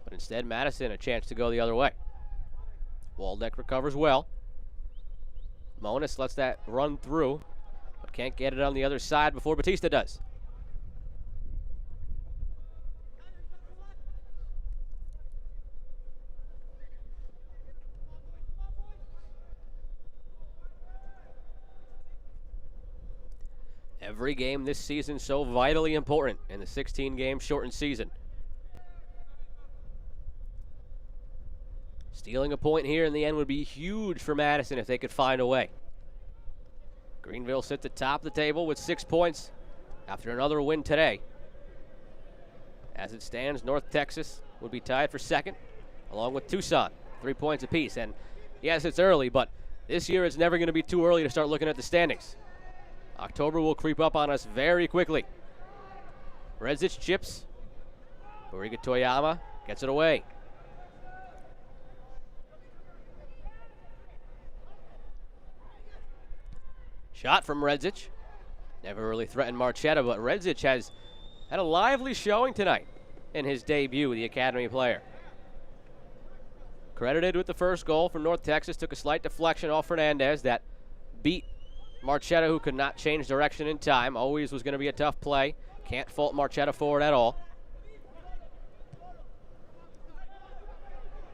But instead, Madison a chance to go the other way. Waldeck recovers well. Monis lets that run through, but can't get it on the other side before Batista does. Every game this season so vitally important in the 16-game shortened season. Stealing a point here in the end would be huge for Madison if they could find a way. Greenville sits at the top of the table with 6 points after another win today. As it stands, North Texas would be tied for second, along with Tucson, 3 points apiece. And yes, it's early, but this year it's never going to be too early to start looking at the standings. October will creep up on us very quickly. Redzic chips. Bariga Toyama gets it away. Shot from Redzic. Never really threatened Marchetta, but Redzic has had a lively showing tonight in his debut, the academy player. Credited with the first goal from North Texas, took a slight deflection off Fernandez that beat Marchetta, who could not change direction in time. Always was going to be a tough play. Can't fault Marchetta for it at all.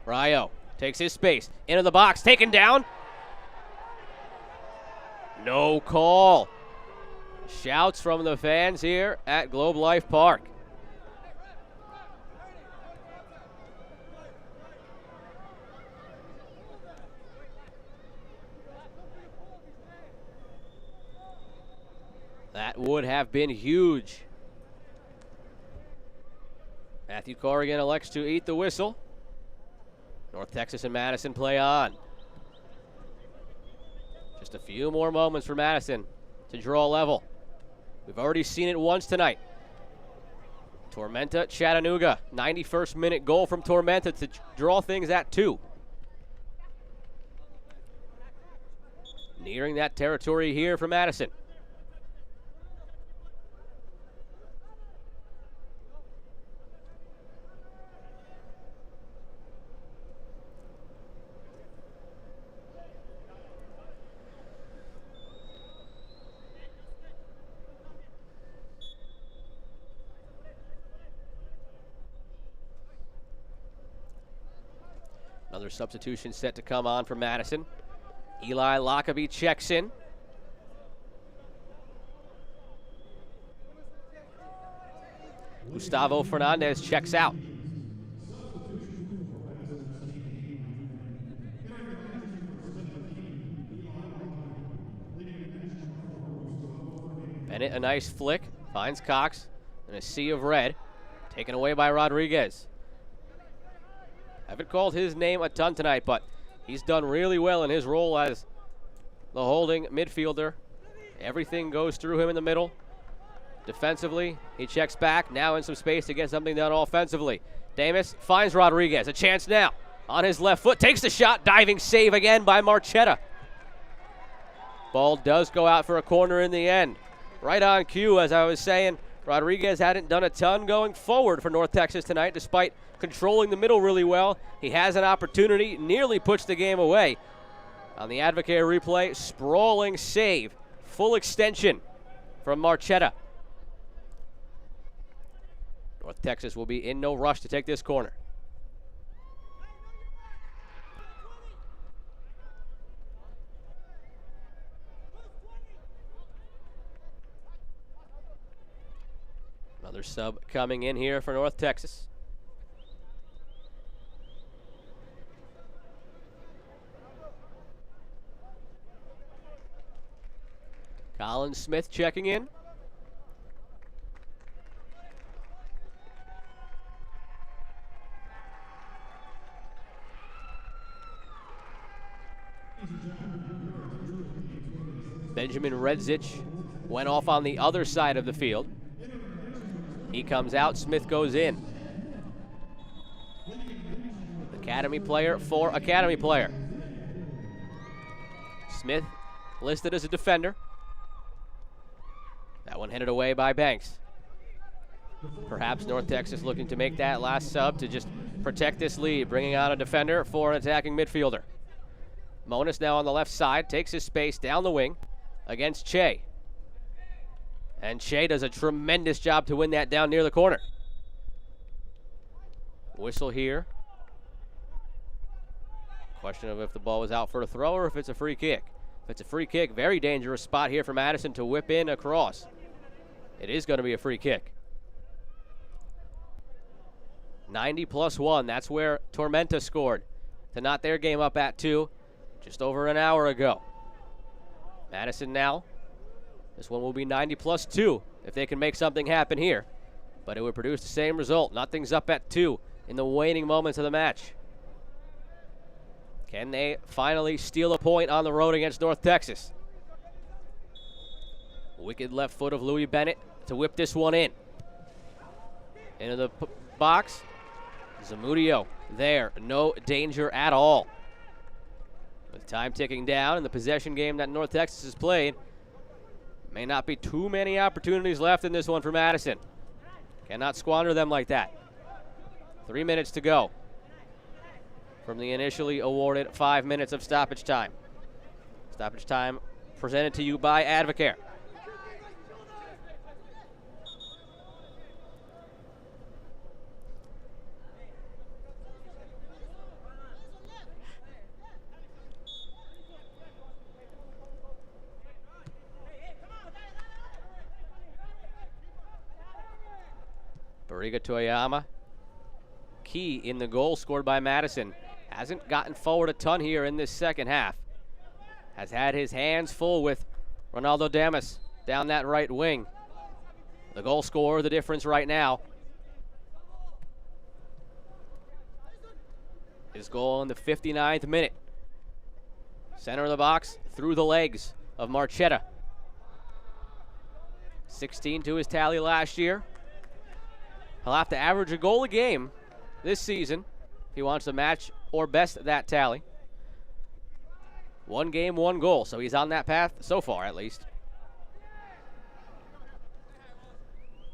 Rayo takes his space. Into the box, taken down. No call. Shouts from the fans here at Globe Life Park. That would have been huge. Matthew Corrigan elects to eat the whistle. North Texas and Madison play on. Just a few more moments for Madison to draw level. We've already seen it once tonight. Tormenta, Chattanooga. 91st minute goal from Tormenta to draw things at 2. Nearing that territory here for Madison. Another substitution set to come on for Madison. Eli Lockaby checks in. Gustavo Fernandez checks out. Bennett, a nice flick, finds Cox in a sea of red, taken away by Rodriguez. Haven't called his name a ton tonight, but he's done really well in his role as the holding midfielder. Everything goes through him in the middle. Defensively, he checks back, now in some space to get something done offensively. Damas finds Rodriguez, a chance now. On his left foot, takes the shot, diving save again by Marchetta. Ball does go out for a corner in the end. Right on cue, as I was saying, Rodriguez hadn't done a ton going forward for North Texas tonight, despite controlling the middle really well. He has an opportunity, nearly puts the game away. On the Advocate replay, sprawling save, full extension from Marchetta. North Texas will be in no rush to take this corner. Another sub coming in here for North Texas. Colin Smith checking in. Benjamin Redzich went off on the other side of the field. He comes out, Smith goes in. Academy player for Academy player. Smith listed as a defender. That one headed away by Banks. Perhaps North Texas looking to make that last sub to just protect this lead, bringing on a defender for an attacking midfielder. Monas now on the left side, takes his space down the wing against Che. And Che does a tremendous job to win that down near the corner. Whistle here. Question of if the ball was out for a throw or if it's a free kick. If it's a free kick, very dangerous spot here for Madison to whip in across. It is going to be a free kick. 90+1, that's where Tormenta scored to knot their game up at 2 just over an hour ago. Madison now, this one will be 90+2 if they can make something happen here. But it would produce the same result. Nothing's up at 2 in the waning moments of the match. Can they finally steal a point on the road against North Texas? Wicked left foot of Louis Bennett to whip this one in. Into the box. Zamudio there. No danger at all. With time ticking down in the possession game that North Texas has played, may not be too many opportunities left in this one for Madison. Cannot squander them like that. 3 minutes to go from the initially awarded 5 minutes of stoppage time. Stoppage time presented to you by Advocare. Bariga Toyama, key in the goal scored by Madison. Hasn't gotten forward a ton here in this second half. Has had his hands full with Ronaldo Damas down that right wing. The goal scorer, the difference right now. His goal in the 59th minute. Center of the box, through the legs of Marchetta. 16 to his tally last year. He'll have to average a goal a game this season if he wants to match or best that tally. 1 game, 1 goal, so he's on that path so far at least.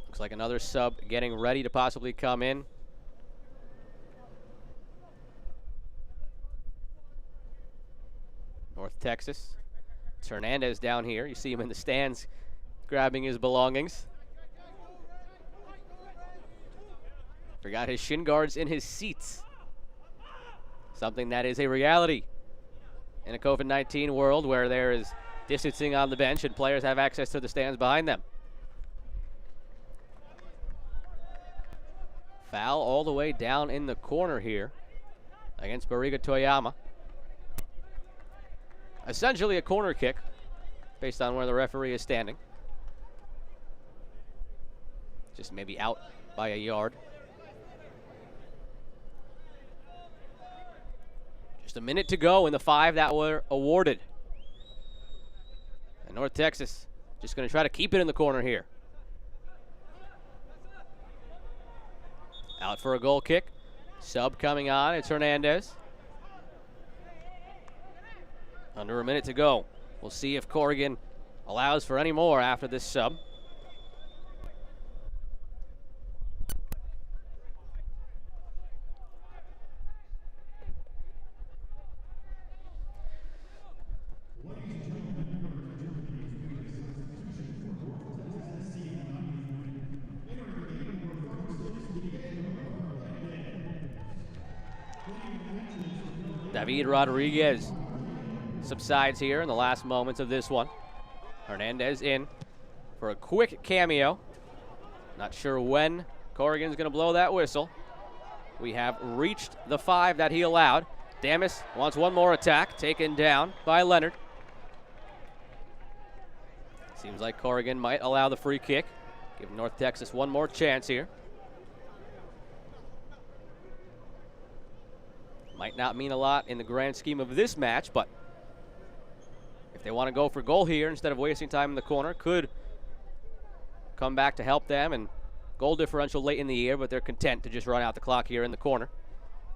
Looks like another sub getting ready to possibly come in. North Texas. It's Hernandez down here. You see him in the stands grabbing his belongings. Forgot his shin guards in his seats. Something that is a reality in a COVID-19 world where there is distancing on the bench and players have access to the stands behind them. Foul all the way down in the corner here against Bariga Toyama. Essentially a corner kick based on where the referee is standing. Just maybe out by a yard. Just a minute to go in the 5 that were awarded. And North Texas just going to try to keep it in the corner here. Out for a goal kick. Sub coming on. It's Hernandez. Under a minute to go. We'll see if Corrigan allows for any more after this sub. David Rodriguez subsides here in the last moments of this one. Hernandez in for a quick cameo. Not sure when Corrigan's going to blow that whistle. We have reached the 5 that he allowed. Damas wants one more attack, taken down by Leonard. Seems like Corrigan might allow the free kick. Give North Texas one more chance here. Might not mean a lot in the grand scheme of this match, but if they want to go for goal here instead of wasting time in the corner, could come back to help them, and goal differential late in the year, but they're content to just run out the clock here in the corner.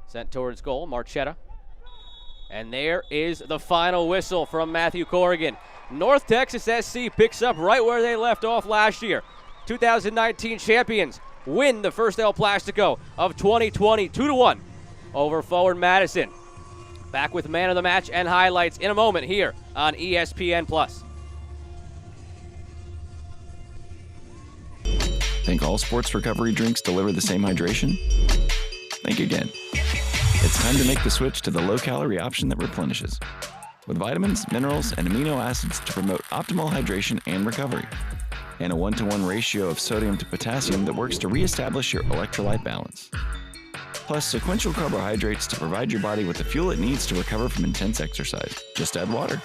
Sent towards goal, Marchetta. And there is the final whistle from Matthew Corrigan. North Texas SC picks up right where they left off last year. 2019 champions win the first El Plastico of 2020, 2-1 over Forward Madison. Back with man of the match and highlights in a moment here on ESPN+. Think all sports recovery drinks deliver the same hydration? Think again. It's time to make the switch to the low-calorie option that replenishes, with vitamins, minerals, and amino acids to promote optimal hydration and recovery, and a 1-to-1 ratio of sodium to potassium that works to reestablish your electrolyte balance. Plus sequential carbohydrates to provide your body with the fuel it needs to recover from intense exercise. Just add water.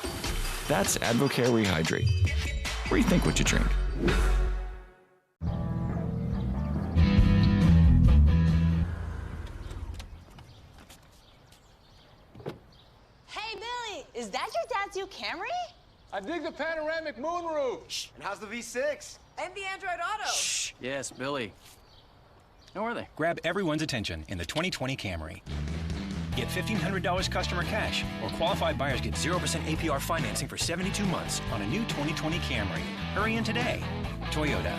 That's Advocare Rehydrate. Rethink what you drink. Hey, Billy, is that your dad's new Camry? I dig the panoramic moonroof. Shh. And how's the V6? And the Android Auto. Shh. Yes, Billy. How are they? Grab everyone's attention in the 2020 Camry. Get $1,500 customer cash, or qualified buyers get 0% APR financing for 72 months on a new 2020 Camry. Hurry in today. Toyota.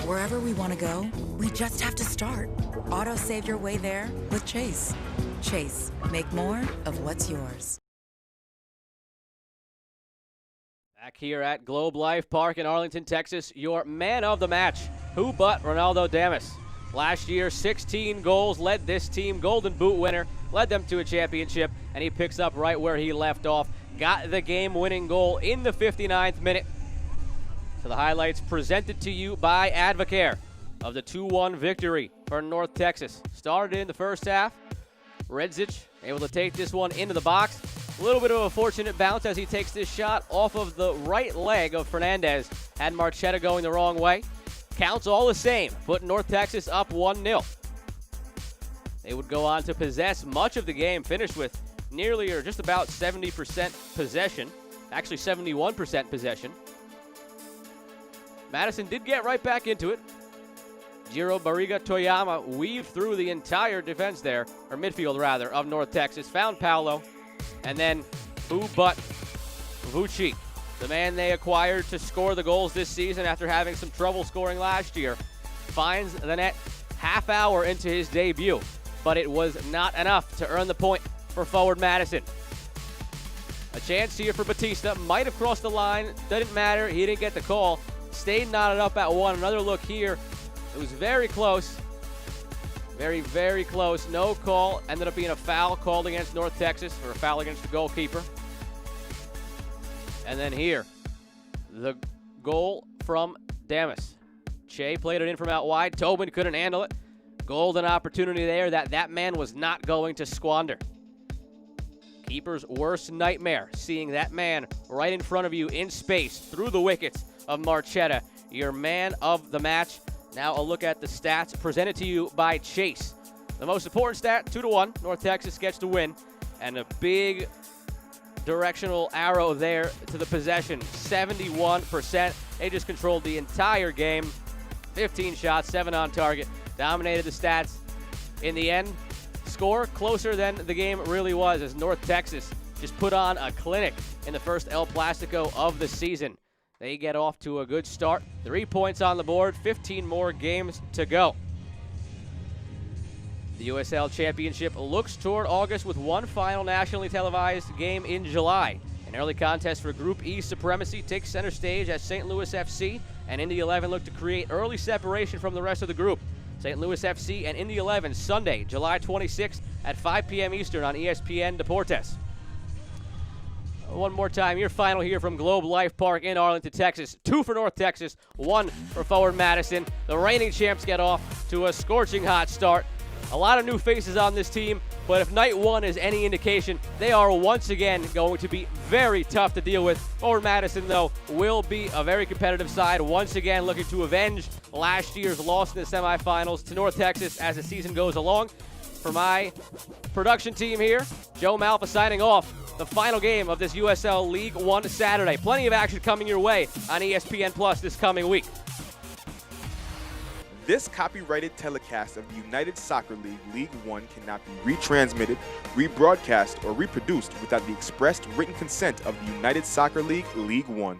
Wherever we want to go, we just have to start. Auto save your way there with Chase. Chase, make more of what's yours. Back here at Globe Life Park in Arlington, Texas, your man of the match, who but Ronaldo Damas. Last year, 16 goals, led this team, Golden Boot winner, led them to a championship, and he picks up right where he left off. Got the game-winning goal in the 59th minute. So the highlights presented to you by Advocare of the 2-1 victory for North Texas. Started in the first half. Redzic able to take this one into the box. A little bit of a fortunate bounce as he takes this shot off of the right leg of Fernandez. Had Marchetta going the wrong way. Counts all the same, putting North Texas up 1-0. They would go on to possess much of the game, finished with nearly or just about 70% possession. Actually 71% possession. Madison did get right back into it. Jiro Barriga Toyama weaved through the entire defense there, or midfield rather, of North Texas. Found Paolo. And then who but Vucci, the man they acquired to score the goals this season after having some trouble scoring last year, finds the net half hour into his debut. But it was not enough to earn the point for forward Madison. A chance here for Batista. Might have crossed the line. Didn't matter. He didn't get the call. Stayed knotted up at one. Another look here. It was very close. Very, very close. No call. Ended up being a foul called against North Texas, or a foul against the goalkeeper. And then here, the goal from Damas. Che played it in from out wide. Tobin couldn't handle it. Golden opportunity there that man was not going to squander. Keeper's worst nightmare, seeing that man right in front of you in space through the wickets of Marchetta. Your man of the match. Now a look at the stats presented to you by Chase. The most important stat, 2-1. North Texas gets the win. And a big directional arrow there to the possession. 71%. They just controlled the entire game. 15 shots, 7 on target. Dominated the stats. In the end, score closer than the game really was, as North Texas just put on a clinic in the first El Plastico of the season. They get off to a good start. 3 points on the board, 15 more games to go. The USL Championship looks toward August with one final nationally televised game in July. An early contest for Group E supremacy takes center stage as St. Louis FC and Indy 11 look to create early separation from the rest of the group. St. Louis FC and Indy 11 Sunday, July 26th at 5 p.m. Eastern on ESPN Deportes. One more time, your final here from Globe Life Park in Arlington, Texas. 2 for North Texas, 1 for forward Madison. The reigning champs get off to a scorching hot start. A lot of new faces on this team, but if night one is any indication, they are once again going to be very tough to deal with. Forward Madison, though, will be a very competitive side, once again looking to avenge last year's loss in the semifinals to North Texas as the season goes along. For my production team here, Joe Malfa signing off. The final game of this USL League One Saturday. Plenty of action coming your way on ESPN Plus this coming week. This copyrighted telecast of the United Soccer League League One cannot be retransmitted, rebroadcast, or reproduced without the expressed written consent of the United Soccer League League One.